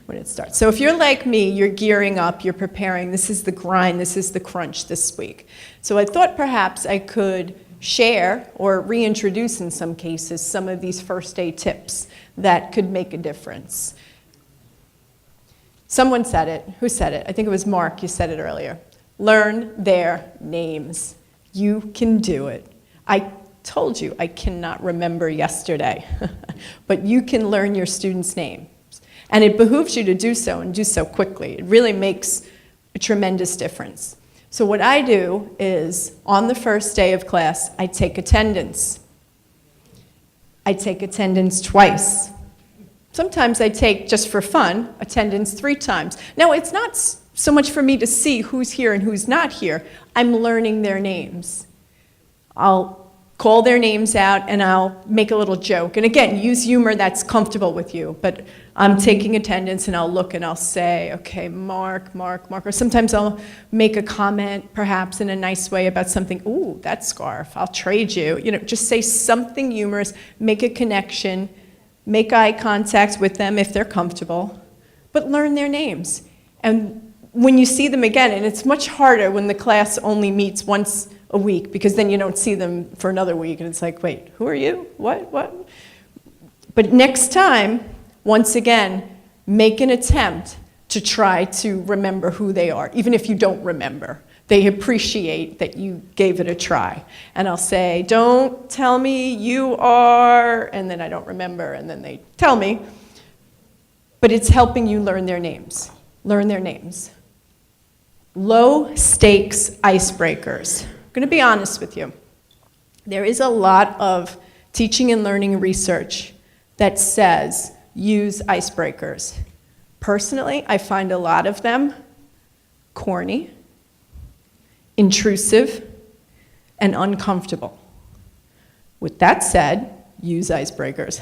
when it starts. So if you're like me, you're gearing up, you're preparing, this is the grind, this is the crunch this week. So I thought perhaps I could share or reintroduce in some cases some of these first day tips that could make a difference. Someone said it. Who said it? I think it was Mark. You said it earlier. Learn their names. You can do it. I told you I cannot remember yesterday, but you can learn your students' names. And it behooves you to do so and do so quickly. It really makes a tremendous difference. So what I do is, on the first day of class, I take attendance. I take attendance twice. Sometimes I take, just for fun, attendance 3 times. Now, it's not so much for me to see who's here and who's not here. I'm learning their names. I'll call their names out and I'll make a little joke. And again, use humor that's comfortable with you. But I'm taking attendance and I'll look and I'll say, okay, Mark. Or sometimes I'll make a comment, perhaps in a nice way, about something. Ooh, that scarf, I'll trade you. You know, just say something humorous, make a connection. Make eye contact with them if they're comfortable, but learn their names. And when you see them again, and it's much harder when the class only meets once a week, because then you don't see them for another week, and it's like, wait, who are you? What? But next time, once again, make an attempt to try to remember who they are, even if you don't remember. They appreciate that you gave it a try. And I'll say, don't tell me you are, and then I don't remember, and then they tell me. But it's helping you learn their names. Learn their names. Low stakes icebreakers. I'm going to be honest with you. There is a lot of teaching and learning research that says use icebreakers. Personally, I find a lot of them corny, intrusive, and uncomfortable. With that said, use icebreakers.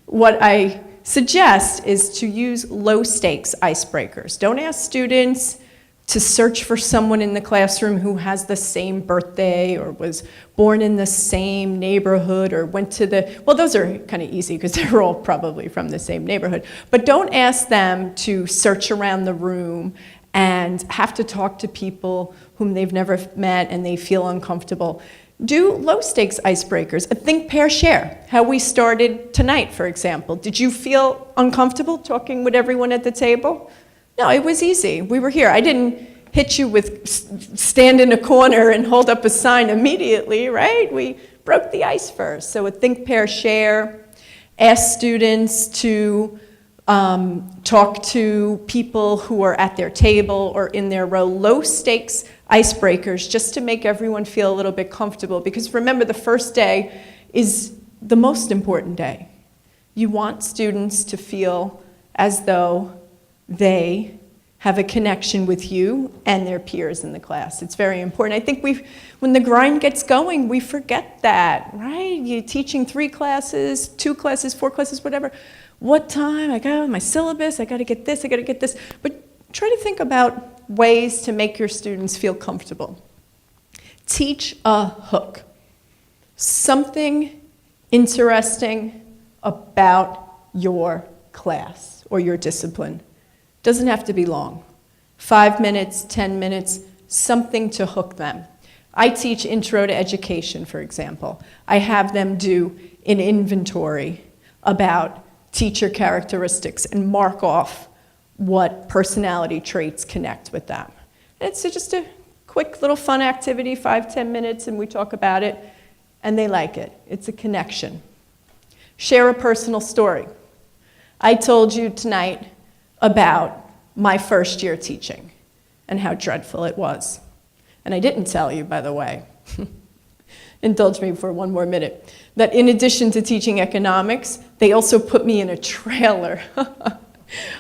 What I suggest is to use low-stakes icebreakers. Don't ask students to search for someone in the classroom who has the same birthday or was born in the same neighborhood or went to the, well, those are kind of easy because they're all probably from the same neighborhood. But don't ask them to search around the room and have to talk to people whom they've never met and they feel uncomfortable. Do low-stakes icebreakers. Think, pair, share. How we started tonight, for example. Did you feel uncomfortable talking with everyone at the table? No, it was easy. We were here. I didn't hit you with stand in a corner and hold up a sign immediately, right? We broke the ice first. So a think, pair, share. Ask students to talk to people who are at their table or in their row. Low-stakes icebreakers, just to make everyone feel a little bit comfortable. Because remember, the first day is the most important day. You want students to feel as though they have a connection with you and their peers in the class. It's very important. I think when the grind gets going, we forget that, right? You're teaching 3 classes, 2 classes, 4 classes, whatever. What time? I got my syllabus, I got to get this, I got to get this. But try to think about ways to make your students feel comfortable. Teach a hook. Something interesting about your class or your discipline. Doesn't have to be long. 5 minutes, 10 minutes, something to hook them. I teach Intro to Education, for example. I have them do an inventory about teacher characteristics and mark off what personality traits connect with them. And it's just a quick little fun activity, 5-10 minutes, and we talk about it, and they like it. It's a connection. Share a personal story. I told you tonight about my first year teaching and how dreadful it was. And I didn't tell you, by the way, indulge me for one more minute, that in addition to teaching economics, they also put me in a trailer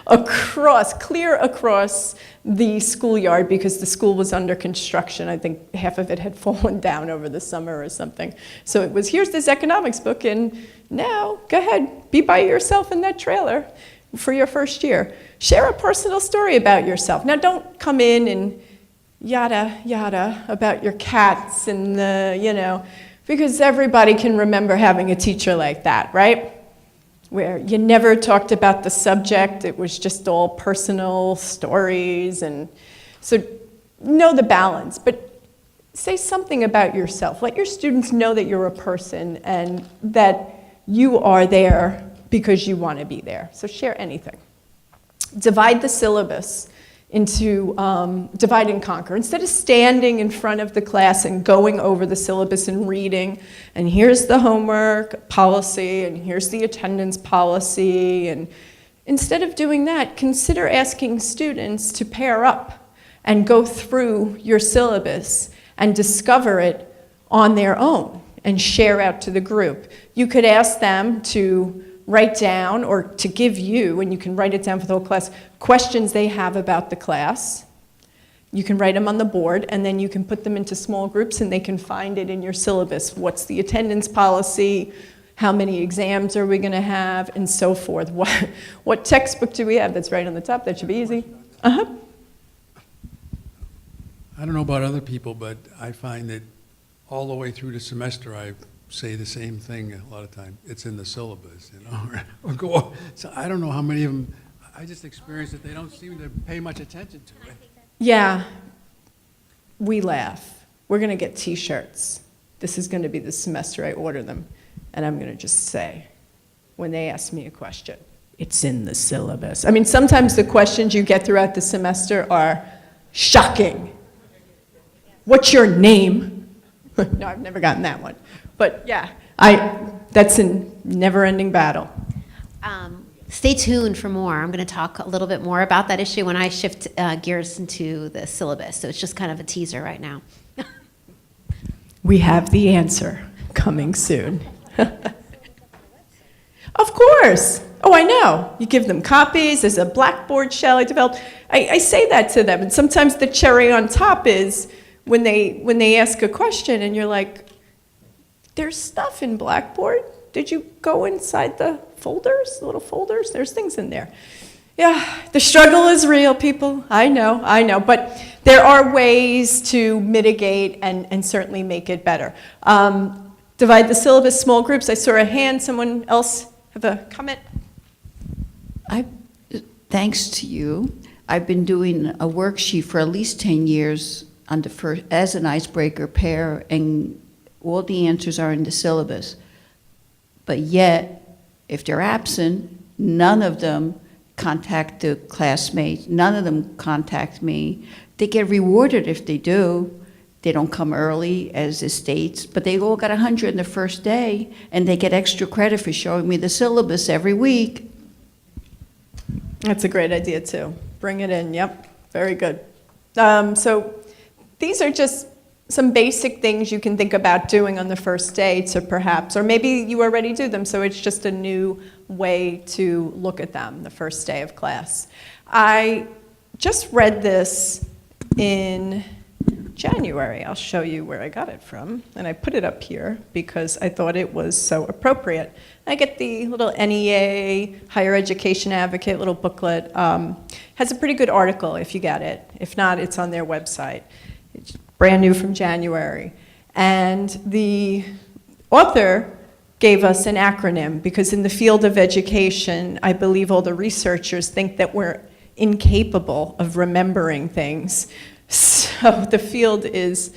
clear across the schoolyard because the school was under construction. I think half of it had fallen down over the summer or something. So it was, here's this economics book, and now go ahead, be by yourself in that trailer for your first year. Share a personal story about yourself. Now don't come in and yada, yada about your cats and the, because everybody can remember having a teacher like that, right? where you never talked about the subject. It was just all personal stories. And so know the balance, but say something about yourself. Let your students know that you're a person and that you are there because you want to be there. So share anything. Divide the syllabus into divide and conquer. Instead of standing in front of the class and going over the syllabus and reading, and here's the homework policy, and here's the attendance policy, and instead of doing that, consider asking students to pair up and go through your syllabus and discover it on their own and share out to the group. You could ask them to write down, or to give you, and you can write it down for the whole class, questions they have about the class. You can write them on the board, and then you can put them into small groups and they can find it in your syllabus. What's the attendance policy? How many exams are we going to have? And so forth. What textbook do we have? That's right on the top. That should be easy. Uh-huh. I don't know about other people, but I find that all the way through the semester, I say the same thing a lot of times. It's in the syllabus, you know. Or go. So I don't know how many of them. I just experienced that they don't seem to pay much attention to it. Yeah, we laugh. We're going to get T-shirts. This is going to be the semester I order them, and I'm going to just say, when they ask me a question, it's in the syllabus. I mean, sometimes the questions you get throughout the semester are shocking. What's your name? No, I've never gotten that one. But yeah, that's a never-ending battle. Stay tuned for more. I'm going to talk a little bit more about that issue when I shift gears into the syllabus. So it's just kind of a teaser right now. We have the answer coming soon. Of course. Oh, I know. You give them copies. There's a Blackboard shell I developed. I say that to them, and sometimes the cherry on top is when they ask a question and you're like, there's stuff in Blackboard. Did you go inside the folders, the little folders? There's things in there. Yeah, the struggle is real, people. I know. But there are ways to mitigate and certainly make it better. Divide the syllabus, small groups. I saw a hand. Someone else have a comment? Thanks to you, I've been doing a worksheet for at least 10 years as an icebreaker pair, and all the answers are in the syllabus. But yet, if they're absent, none of them contact the classmates, none of them contact me. They get rewarded if they do. They don't come early, as it states, but they all got 100 in the first day, and they get extra credit for showing me the syllabus every week. That's a great idea, too. Bring it in, yep, very good. So these are just some basic things you can think about doing on the first day to perhaps, or maybe you already do them, so it's just a new way to look at them the first day of class. I just read this in January. I'll show you where I got it from, and I put it up here because I thought it was so appropriate. I get the little NEA Higher Education Advocate little booklet. Has a pretty good article if you get it. If not, it's on their website. It's brand new from January. And the author gave us an acronym because in the field of education, I believe all the researchers think that we're incapable of remembering things. So the field is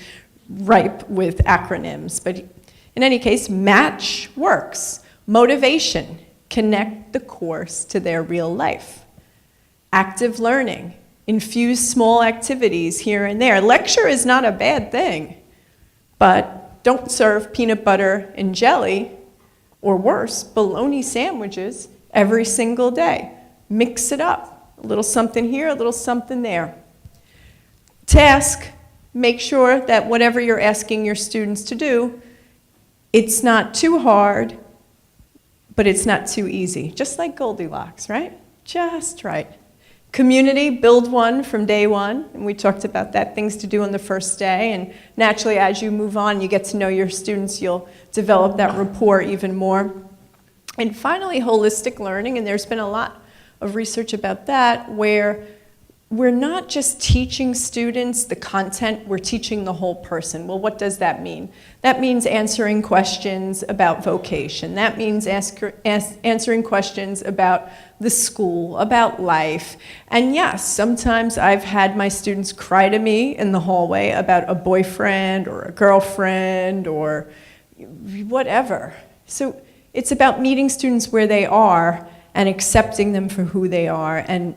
ripe with acronyms. But in any case, MATCH works. Motivation, connect the course to their real life. Active learning, infuse small activities here and there. Lecture is not a bad thing, but don't serve peanut butter and jelly, or worse, bologna sandwiches every single day. Mix it up. A little something here, a little something there. Task, make sure that whatever you're asking your students to do, it's not too hard, but it's not too easy. Just like Goldilocks, right? Just right. Community, build one from day one, and we talked about that, things to do on the first day, and naturally as you move on, you get to know your students, you'll develop that rapport even more. And finally, holistic learning, and there's been a lot of research about that, where we're not just teaching students the content, we're teaching the whole person. Well, what does that mean? That means answering questions about vocation. That means answering questions about the school, about life. And yes, sometimes I've had my students cry to me in the hallway about a boyfriend or a girlfriend or whatever. So it's about meeting students where they are and accepting them for who they are and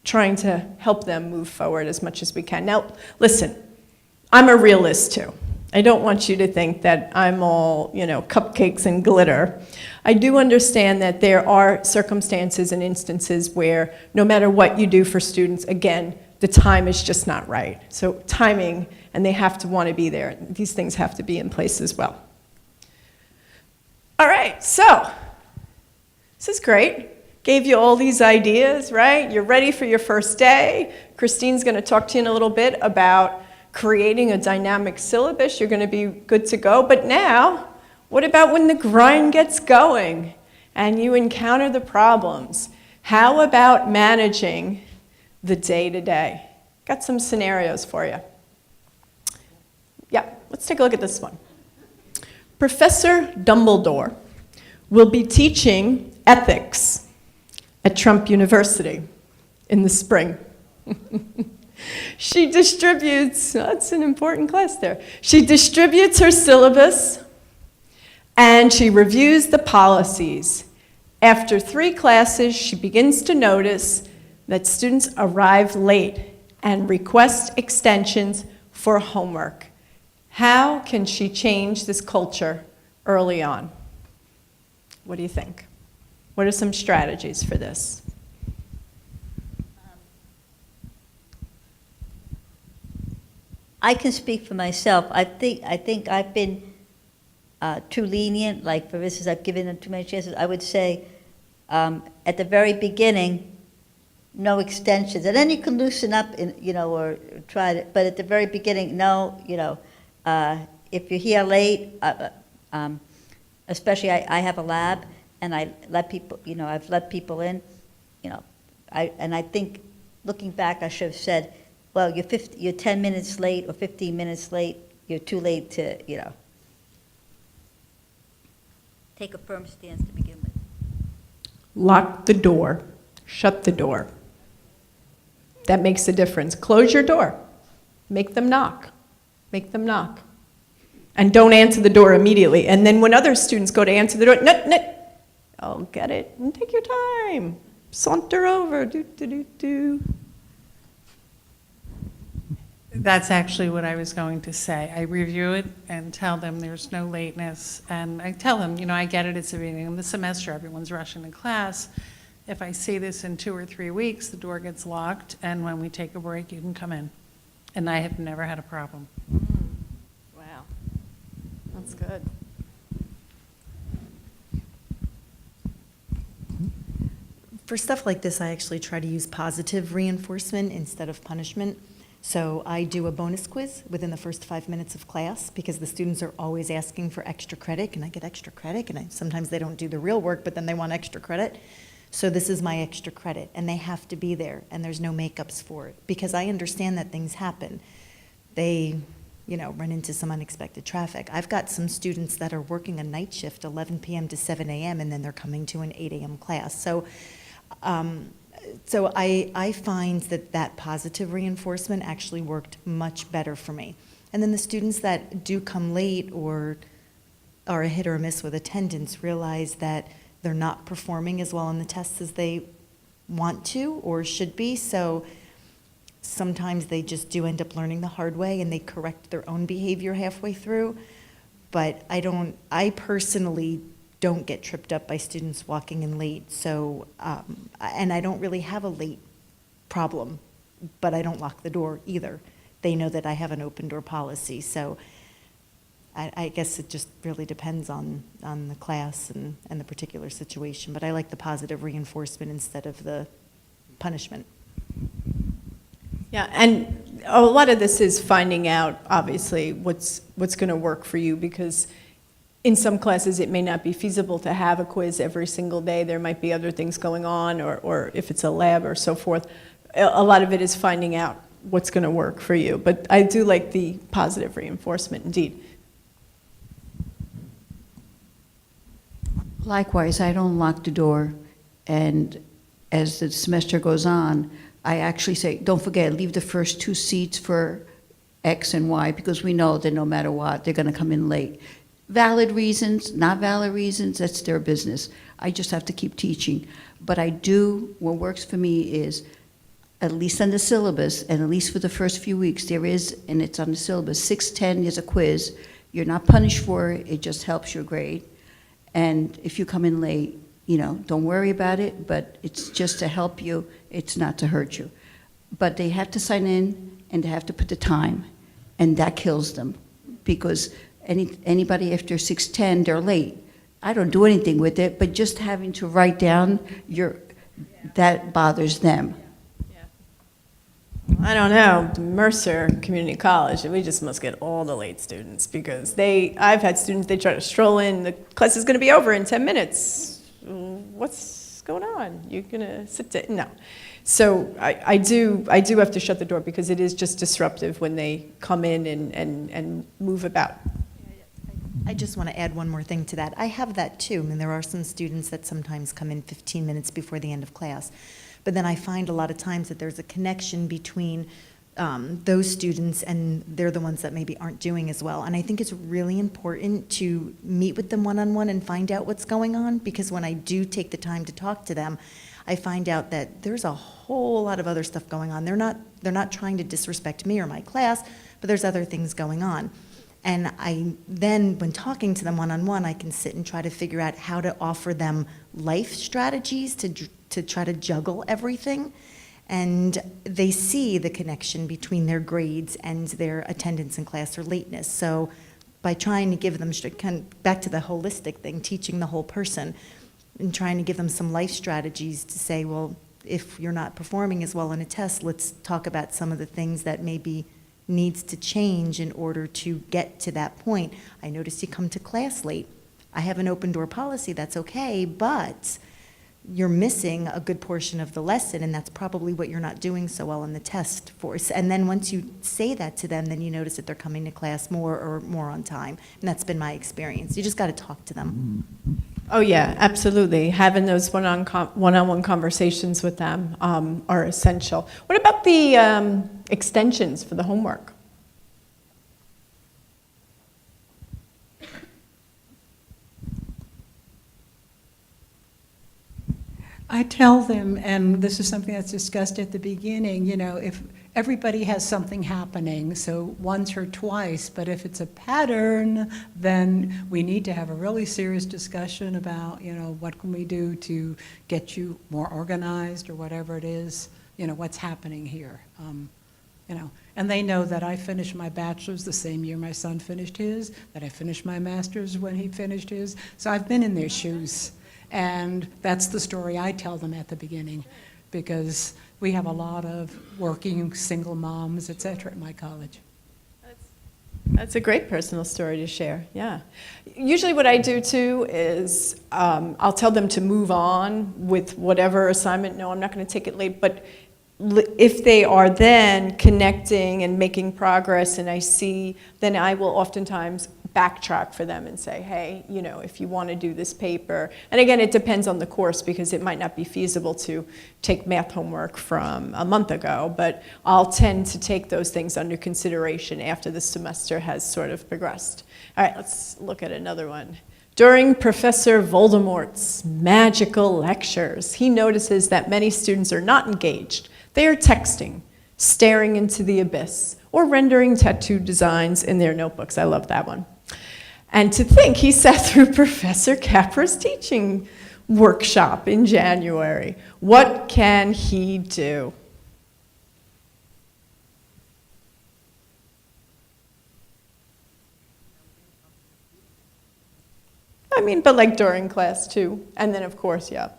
trying to help them move forward as much as we can. Now, listen, I'm a realist too. I don't want you to think that I'm all, cupcakes and glitter. I do understand that there are circumstances and instances where no matter what you do for students, again, the time is just not right. So timing, and they have to want to be there. These things have to be in place as well. All right, so this is great. Gave you all these ideas, right? You're ready for your first day. Christine's going to talk to you in a little bit about creating a dynamic syllabus. You're going to be good to go. But now, what about when the grind gets going and you encounter the problems? How about managing the day-to-day? Got some scenarios for you. Yeah, let's take a look at this one. Professor Dumbledore will be teaching ethics at Trump University in the spring. She distributes, that's an important class there. She distributes her syllabus and she reviews the policies. After 3 classes, she begins to notice that students arrive late and request extensions for homework. How can she change this culture early on? What do you think? What are some strategies for this? I can speak for myself. I think I've been too lenient. Like, for instance, I've given them too many chances. I would say at the very beginning, no extensions. And then you can loosen up, or try it. But at the very beginning, no, if you're here late, especially I have a lab, and I let people, I've let people in, and I think, looking back, I should have said, well, you're 10 minutes late or 15 minutes late, you're too late to, take a firm stance to begin with. Lock the door, shut the door. That makes a difference. Close your door. Make them knock. Make them knock. And don't answer the door immediately. And then when other students go to answer the door, no, oh, get it, and take your time. Saunter over, do. That's actually what I was going to say. I review it and tell them there's no lateness. And I tell them, I get it, it's the beginning of the semester, everyone's rushing to class. If I see this in 2 or 3 weeks, the door gets locked, and when we take a break, you can come in. And I have never had a problem. Wow, that's good. For stuff like this, I actually try to use positive reinforcement instead of punishment. So I do a bonus quiz within the first 5 minutes of class because the students are always asking for extra credit. Can I get extra credit? And sometimes they don't do the real work, but then they want extra credit. So this is my extra credit, and they have to be there, and there's no makeups for it because I understand that things happen. They, run into some unexpected traffic. I've got some students that are working a night shift, 11 p.m. to 7 a.m., and then they're coming to an 8 a.m. class. So I find that positive reinforcement actually worked much better for me. And then the students that do come late or are a hit or a miss with attendance realize that they're not performing as well on the tests as they want to or should be. So sometimes they just do end up learning the hard way and they correct their own behavior halfway through. But I personally don't get tripped up by students walking in late. So, and I don't really have a late problem, but I don't lock the door either. They know that I have an open door policy. So I guess it just really depends on the class and the particular situation. But I like the positive reinforcement instead of the punishment. Yeah, and a lot of this is finding out, obviously, what's going to work for you, because in some classes it may not be feasible to have a quiz every single day. There might be other things going on, or if it's a lab or so forth. a lot of it is finding out what's going to work for you. But I do like the positive reinforcement indeed. Likewise, I don't lock the door, and as the semester goes on, I actually say, don't forget, leave the first 2 seats for X and Y, because we know that no matter what, they're going to come in late. Valid reasons, not valid reasons, that's their business. I just have to keep teaching. But I do, what works for me is, at least on the syllabus, and at least for the first few weeks, there is, and it's on the syllabus, 610 is a quiz. You're not punished for it, it just helps your grade. And if you come in late, you know, don't worry about it, but it's just to help you, it's not to hurt you. But they have to sign in, and they have to put the time, and that kills them, because anybody after 6:10, they're late. I don't do anything with it, but just having to write down that bothers them. I don't know, Mercer Community College, we just must get all the late students, because I've had students, they try to stroll in, the class is going to be over in 10 minutes. What's going on? You're going to sit there? No. So I do have to shut the door, because it is just disruptive when they come in and move about. I just want to add one more thing to that. I have that too. I mean, there are some students that sometimes come in 15 minutes before the end of class. But then I find a lot of times that there's a connection between those students, and they're the ones that maybe aren't doing as well. And I think it's really important to meet with them one-on-one and find out what's going on, because when I do take the time to talk to them, I find out that there's a whole lot of other stuff going on. They're not trying to disrespect me or my class, but there's other things going on. And I then, when talking to them one-on-one, I can sit and try to figure out how to offer them life strategies to try to juggle everything. And they see the connection between their grades and their attendance in class or lateness. So by trying to give them, kind of back to the holistic thing, teaching the whole person, and trying to give them some life strategies to say, well, if you're not performing as well on a test, let's talk about some of the things that maybe needs to change in order to get to that point. I noticed you come to class late. I have an open door policy, that's okay, but you're missing a good portion of the lesson, and that's probably what you're not doing so well on the test for. And then once you say that to them, then you notice that they're coming to class more on time. And that's been my experience. You just got to talk to them. Oh yeah, absolutely. Having those one-on-one conversations with them are essential. What about the extensions for the homework? I tell them, and this is something that's discussed at the beginning, you know, if everybody has something happening, so once or twice, but if it's a pattern, then we need to have a really serious discussion about, you know, what can we do to get you more organized or whatever it is, you know, what's happening here. You know, and they know that I finished my bachelor's the same year my son finished his, that I finished my master's when he finished his, so I've been in their shoes. And that's the story I tell them at the beginning, because we have a lot of working single moms, et cetera, at my college. That's a great personal story to share, yeah. Usually what I do too is I'll tell them to move on with whatever assignment. No, I'm not going to take it late, but if they are then connecting and making progress and I see, then I will oftentimes backtrack for them and say, hey, you know, if you want to do this paper, and again, it depends on the course, because it might not be feasible to take math homework from a month ago, but I'll tend to take those things under consideration after the semester has sort of progressed. All right, let's look at another one. During Professor Voldemort's magical lectures, he notices that many students are not engaged. They are texting, staring into the abyss, or rendering tattoo designs in their notebooks. I love that one. And to think he sat through Professor Capra's teaching workshop in January. What can he do? I mean, but like during class too. And then of course, yeah.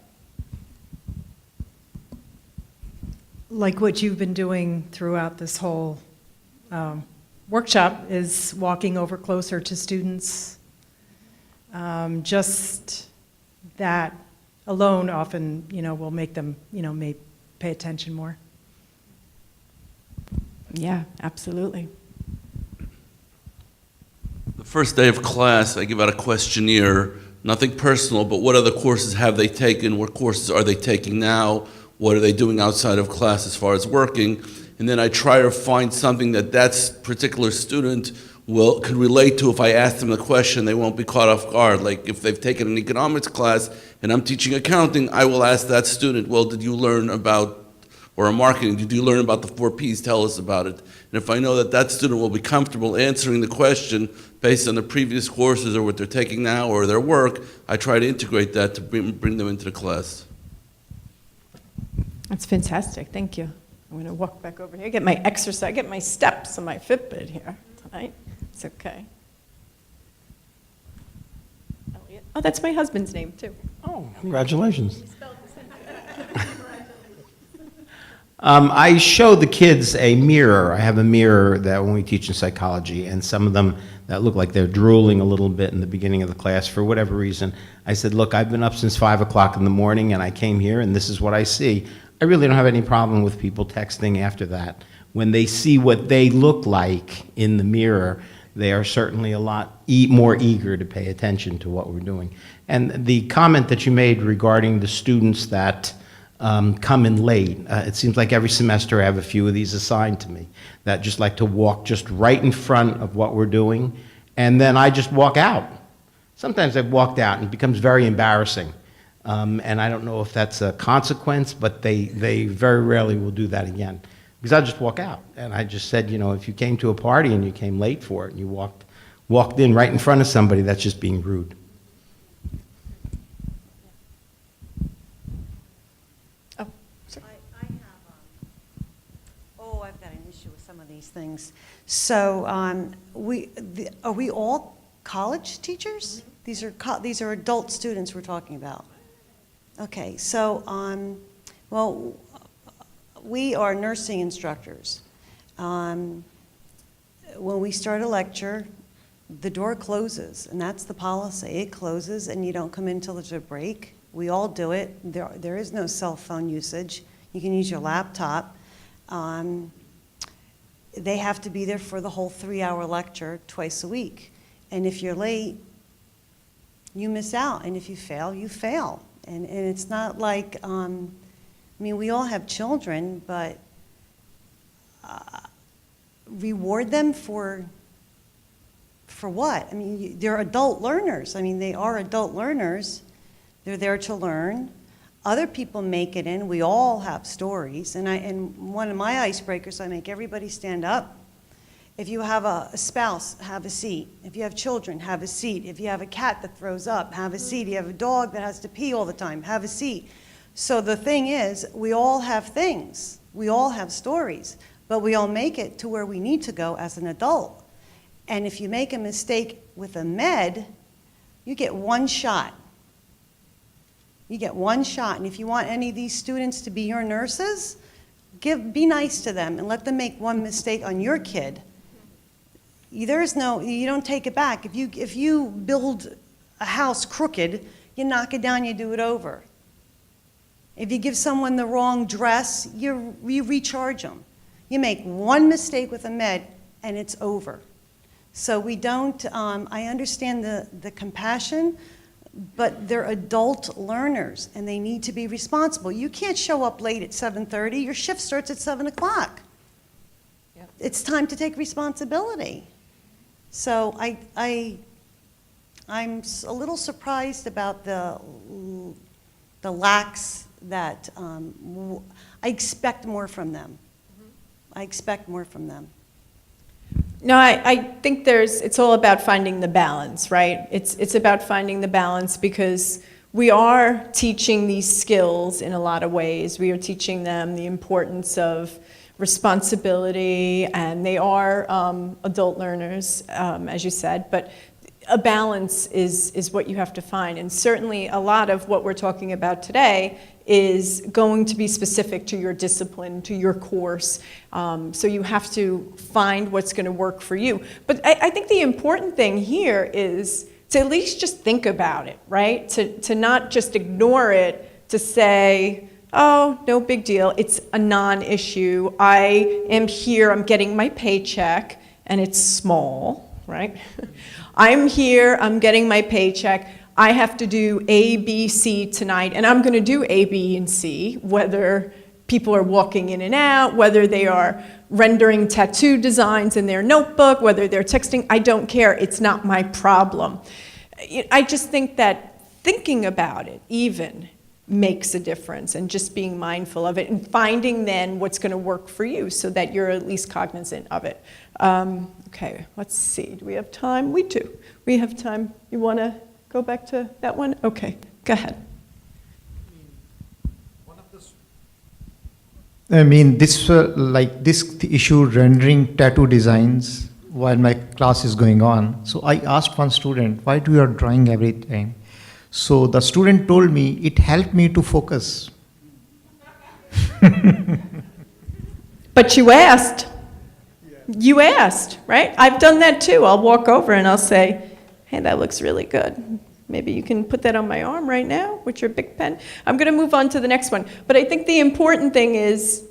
Like what you've been doing throughout this whole workshop is walking over closer to students. Just that alone often, you know, will make them, you know, may pay attention more. Yeah, absolutely. The first day of class, I give out a questionnaire, nothing personal, but what other courses have they taken? What courses are they taking now? What are they doing outside of class as far as working? And then I try to find something that particular student could relate to. If I ask them the question, they won't be caught off guard. Like if they've taken an economics class and I'm teaching accounting, I will ask that student, well, did you learn about, or marketing, did you learn about the 4 Ps? Tell us about it. And if I know that that student will be comfortable answering the question based on the previous courses or what they're taking now or their work, I try to integrate that to bring them into the class. That's fantastic. Thank you. I'm going to walk back over here, get my exercise, get my steps on my Fitbit here tonight. It's okay. Elliot. Oh, that's my husband's name, too. Oh, congratulations. I show the kids a mirror. I have a mirror that when we teach in psychology, and some of them that look like they're drooling a little bit in the beginning of the class for whatever reason. I said, look, I've been up since 5 o'clock in the morning, and I came here, and this is what I see. I really don't have any problem with people texting after that. When they see what they look like in the mirror, they are certainly a lot more eager to pay attention to what we're doing. And the comment that you made regarding the students that come in late. It seems like every semester I have a few of these assigned to me that just like to walk just right in front of what we're doing, and then I just walk out. Sometimes I've walked out and it becomes very embarrassing. And I don't know if that's a consequence, but they very rarely will do that again. Because I just walk out. And I just said, you know, if you came to a party and you came late for it and you walked in right in front of somebody, that's just being rude. I've got an issue with some of these things. So are we all college teachers? These are adult students we're talking about. Okay, so well, we are nursing instructors. When we start a lecture, the door closes, and that's the policy. It closes, and you don't come in until there's a break. We all do it. There is no cell phone usage. You can use your laptop. They have to be there for the whole 3-hour lecture twice a week. And if you're late, you miss out. And if you fail, you fail. And it's not like, I mean, we all have children, but reward them for what? I mean, they're adult learners. I mean, they are adult learners. They're there to learn. Other people make it in. We all have stories. And one of my icebreakers, I make everybody stand up. If you have a spouse, have a seat. If you have children, have a seat. If you have a cat that throws up, have a seat. If you have a dog that has to pee all the time, have a seat. So the thing is, we all have things. We all have stories. But we all make it to where we need to go as an adult. And if you make a mistake with a med, you get one shot. You get one shot, and if you want any of these students to be your nurses, be nice to them and let them make one mistake on your kid. You don't take it back. If you build a house crooked, you knock it down, you do it over. If you give someone the wrong dress, you recharge them. You make one mistake with a med, and it's over. So we don't, I understand the compassion, but they're adult learners, and they need to be responsible. You can't show up late at 7:30. Your shift starts at 7 o'clock. Yep. It's time to take responsibility. So I'm a little surprised about the lacks that I expect more from them. I expect more from them. No, I think it's all about finding the balance, right? It's about finding the balance because we are teaching these skills in a lot of ways. We are teaching them the importance of responsibility, and they are adult learners, as you said, but a balance is what you have to find. And certainly a lot of what we're talking about today is going to be specific to your discipline, to your course. So you have to find what's going to work for you. But I think the important thing here is to at least just think about it, right? To not just ignore it, to say, oh, no big deal. It's a non-issue. I am here, I'm getting my paycheck, and it's small, right? I'm here, I'm getting my paycheck. I have to do A, B, C tonight, and I'm going to do A, B, and C, whether people are walking in and out, whether they are rendering tattoo designs in their notebook, whether they're texting. I don't care. It's not my problem. I just think that thinking about it even makes a difference, and just being mindful of it and finding then what's going to work for you so that you're at least cognizant of it. Okay, let's see. Do we have time? We do. We have time. You want to go back to that one? Okay, go ahead. I mean, this like this issue rendering tattoo designs while my class is going on. So I asked one student, why do you are drawing every time? So the student told me, it helped me to focus. But you asked. You asked, right? I've done that too. I'll walk over and I'll say, hey, that looks really good. Maybe you can put that on my arm right now with your big pen. I'm going to move on to the next one. But I think the important thing is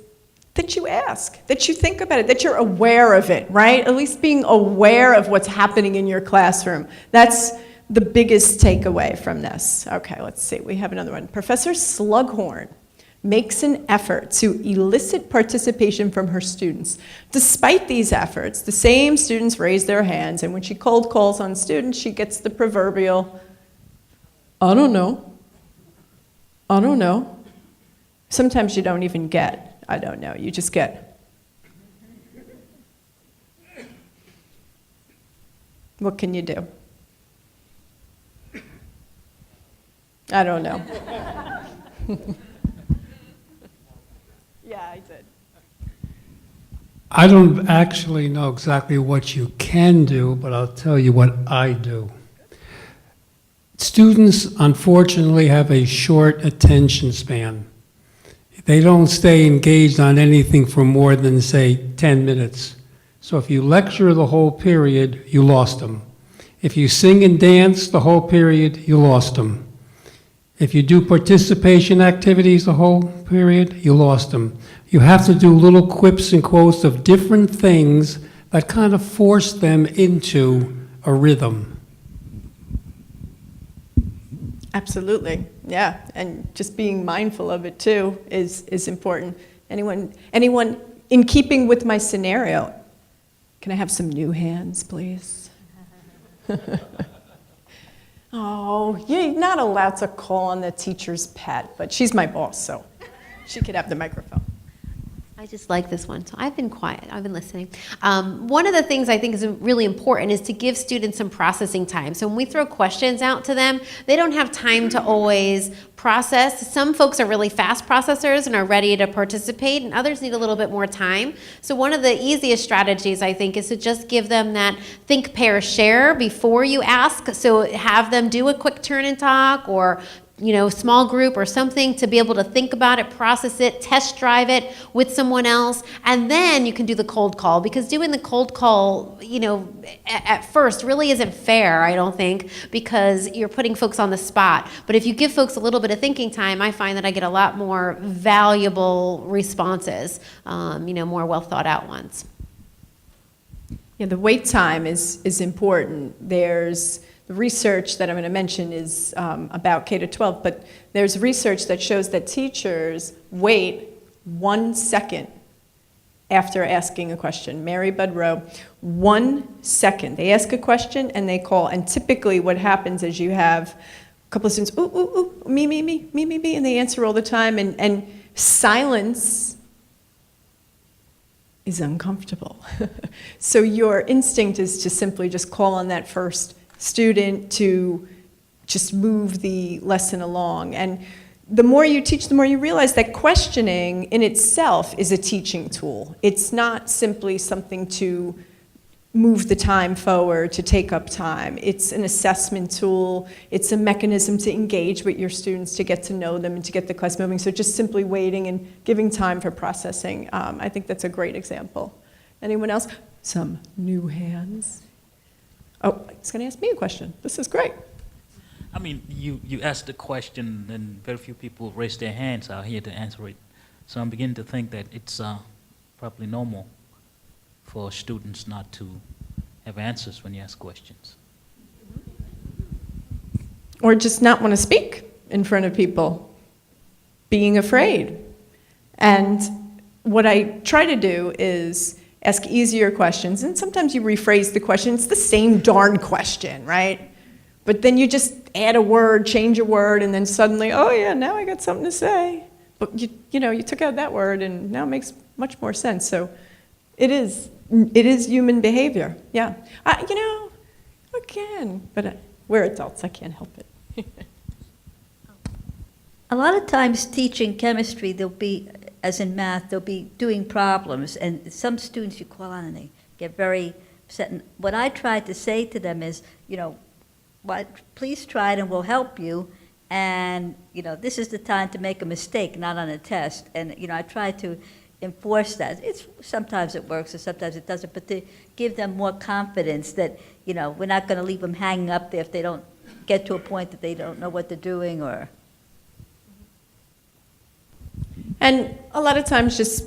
that you ask, that you think about it, that you're aware of it, right? At least being aware of what's happening in your classroom. That's the biggest takeaway from this. Okay, let's see. We have another one. Professor Slughorn makes an effort to elicit participation from her students. Despite these efforts, the same students raise their hands, and when she cold calls on students, she gets the proverbial, I don't know. I don't know. Sometimes you don't even get, I don't know. You just get, what can you do? I don't know. Yeah, I did. I don't actually know exactly what you can do, but I'll tell you what I do. Students, unfortunately, have a short attention span. They don't stay engaged on anything for more than, say, 10 minutes. So if you lecture the whole period, you lost them. If you sing and dance the whole period, you lost them. If you do participation activities the whole period, you lost them. You have to do little quips and quotes of different things that kind of force them into a rhythm. Absolutely, yeah, and just being mindful of it too is important. Anyone in keeping with my scenario, can I have some new hands, please? Oh, you're not allowed to call on the teacher's pet, but she's my boss, so she could have the microphone. I just like this one, so I've been quiet, I've been listening. One of the things I think is really important is to give students some processing time. So when we throw questions out to them, they don't have time to always process. Some folks are really fast processors and are ready to participate, and others need a little bit more time. So one of the easiest strategies, I think, is to just give them that think, pair, share before you ask. So have them do a quick turn and talk, or small group or something, to be able to think about it, process it, test drive it with someone else, and then you can do the cold call. Because doing the cold call, at first really isn't fair, I don't think, because you're putting folks on the spot. But if you give folks a little bit of thinking time, I find that I get a lot more valuable responses, more well thought out ones. Yeah, the wait time is important. There's the research that I'm going to mention is about K-12, but there's research that shows that teachers wait 1 second after asking a question. Mary Budd Rowe, 1 second. They ask a question and they call, and typically what happens is you have a couple of students, ooh, ooh, ooh, me, and they answer all the time, and silence is uncomfortable. So your instinct is to simply just call on that first student to just move the lesson along. And the more you teach, the more you realize that questioning in itself is a teaching tool. It's not simply something to move the time forward, to take up time. It's an assessment tool. It's a mechanism to engage with your students, to get to know them, and to get the class moving. So just simply waiting and giving time for processing. I think that's a great example. Anyone else? Some new hands. Oh, he's going to ask me a question. This is great. I mean, you asked the question, and very few people raise their hands out here to answer it. So I'm beginning to think that it's probably normal for students not to have answers when you ask questions. Or just not want to speak in front of people, being afraid. And what I try to do is ask easier questions, and sometimes you rephrase the question. It's the same darn question, right? But then you just add a word, change a word, and then suddenly, oh yeah, now I got something to say. But you took out that word, and now it makes much more sense. So it is human behavior, yeah. Again, but we're adults, I can't help it. A lot of times teaching chemistry, they'll be, as in math, they'll be doing problems, and some students you call on and they get very upset. And what I try to say to them is, please try it and we'll help you. And, this is the time to make a mistake, not on a test. And, I try to enforce that. Sometimes it works and sometimes it doesn't, but to give them more confidence that, we're not going to leave them hanging up there if they don't get to a point that they don't know what they're doing or. And a lot of times just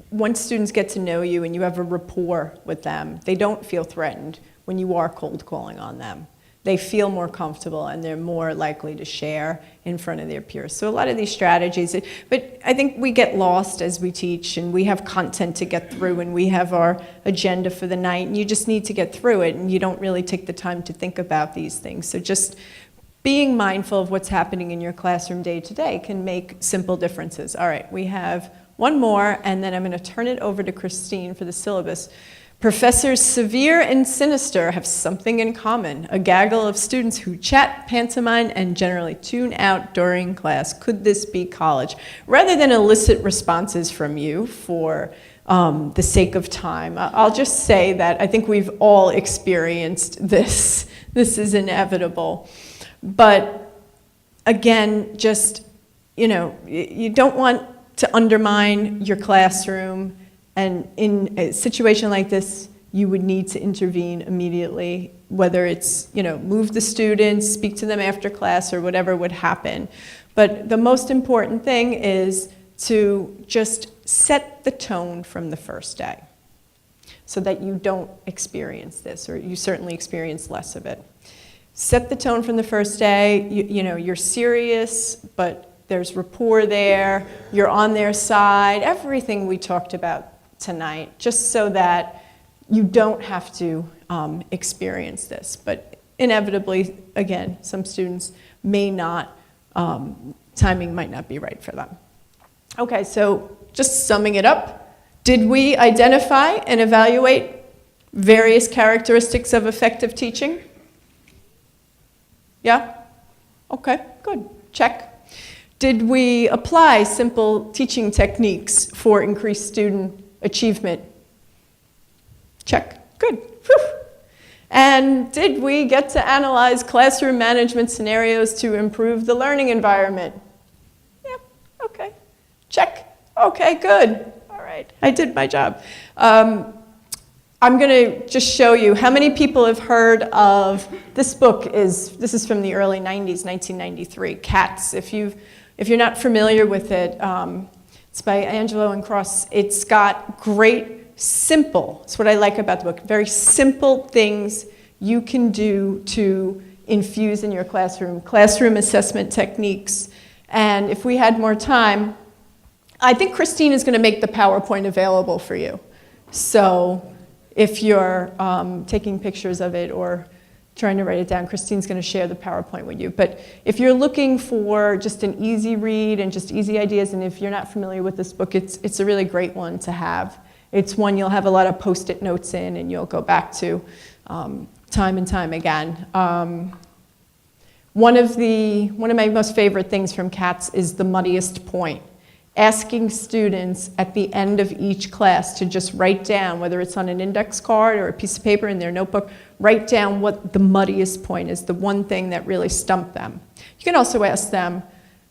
once students get to know you and you have a rapport with them, they don't feel threatened when you are cold calling on them. They feel more comfortable and they're more likely to share in front of their peers. So a lot of these strategies, but I think we get lost as we teach, and we have content to get through, and we have our agenda for the night, and you just need to get through it, and you don't really take the time to think about these things. So just being mindful of what's happening in your classroom day to day can make simple differences. All right, we have one more, and then I'm going to turn it over to Christine for the syllabus. Professors Severe and Sinister have something in common: a gaggle of students who chat, pantomime, and generally tune out during class. Could this be college? Rather than elicit responses from you for the sake of time, I'll just say that I think we've all experienced this. This is inevitable. But again, just, you don't want to undermine your classroom. And in a situation like this, you would need to intervene immediately, whether it's, move the students, speak to them after class, or whatever would happen. But the most important thing is to just set the tone from the first day so that you don't experience this, or you certainly experience less of it. Set the tone from the first day. You're serious, but there's rapport there. You're on their side. Everything we talked about tonight, just so that you don't have to experience this. But inevitably, again, some students may not, timing might not be right for them. Okay, so just summing it up, did we identify and evaluate various characteristics of effective teaching? Yeah? Okay, good, check. Did we apply simple teaching techniques for increased student achievement? Check, good. Whew. And did we get to analyze classroom management scenarios to improve the learning environment? Yeah, okay, check. Okay, good. All right, I did my job. I'm going to just show you how many people have heard of this book. This is from the early 90s, 1993, Cats. If you're not familiar with it, it's by Angelo and Cross. It's got great, simple, that's what I like about the book, very simple things you can do to infuse in your classroom assessment techniques. And if we had more time, I think Christine is going to make the PowerPoint available for you. So if you're taking pictures of it or trying to write it down, Christine's going to share the PowerPoint with you. But if you're looking for just an easy read and just easy ideas, and if you're not familiar with this book, it's a really great one to have. It's one you'll have a lot of Post-it notes in, and you'll go back to time and time again. One of my most favorite things from Cats is the muddiest point. Asking students at the end of each class to just write down, whether it's on an index card or a piece of paper in their notebook, write down what the muddiest point is, the one thing that really stumped them. You can also ask them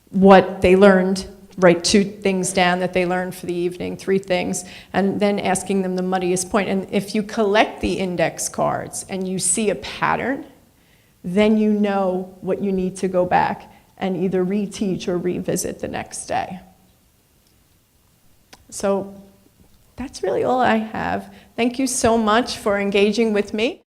what they learned, write 2 things down that they learned for the evening, 3 things, and then asking them the muddiest point. And if you collect the index cards and you see a pattern, then you know what you need to go back and either reteach or revisit the next day. So that's really all I have. Thank you so much for engaging with me.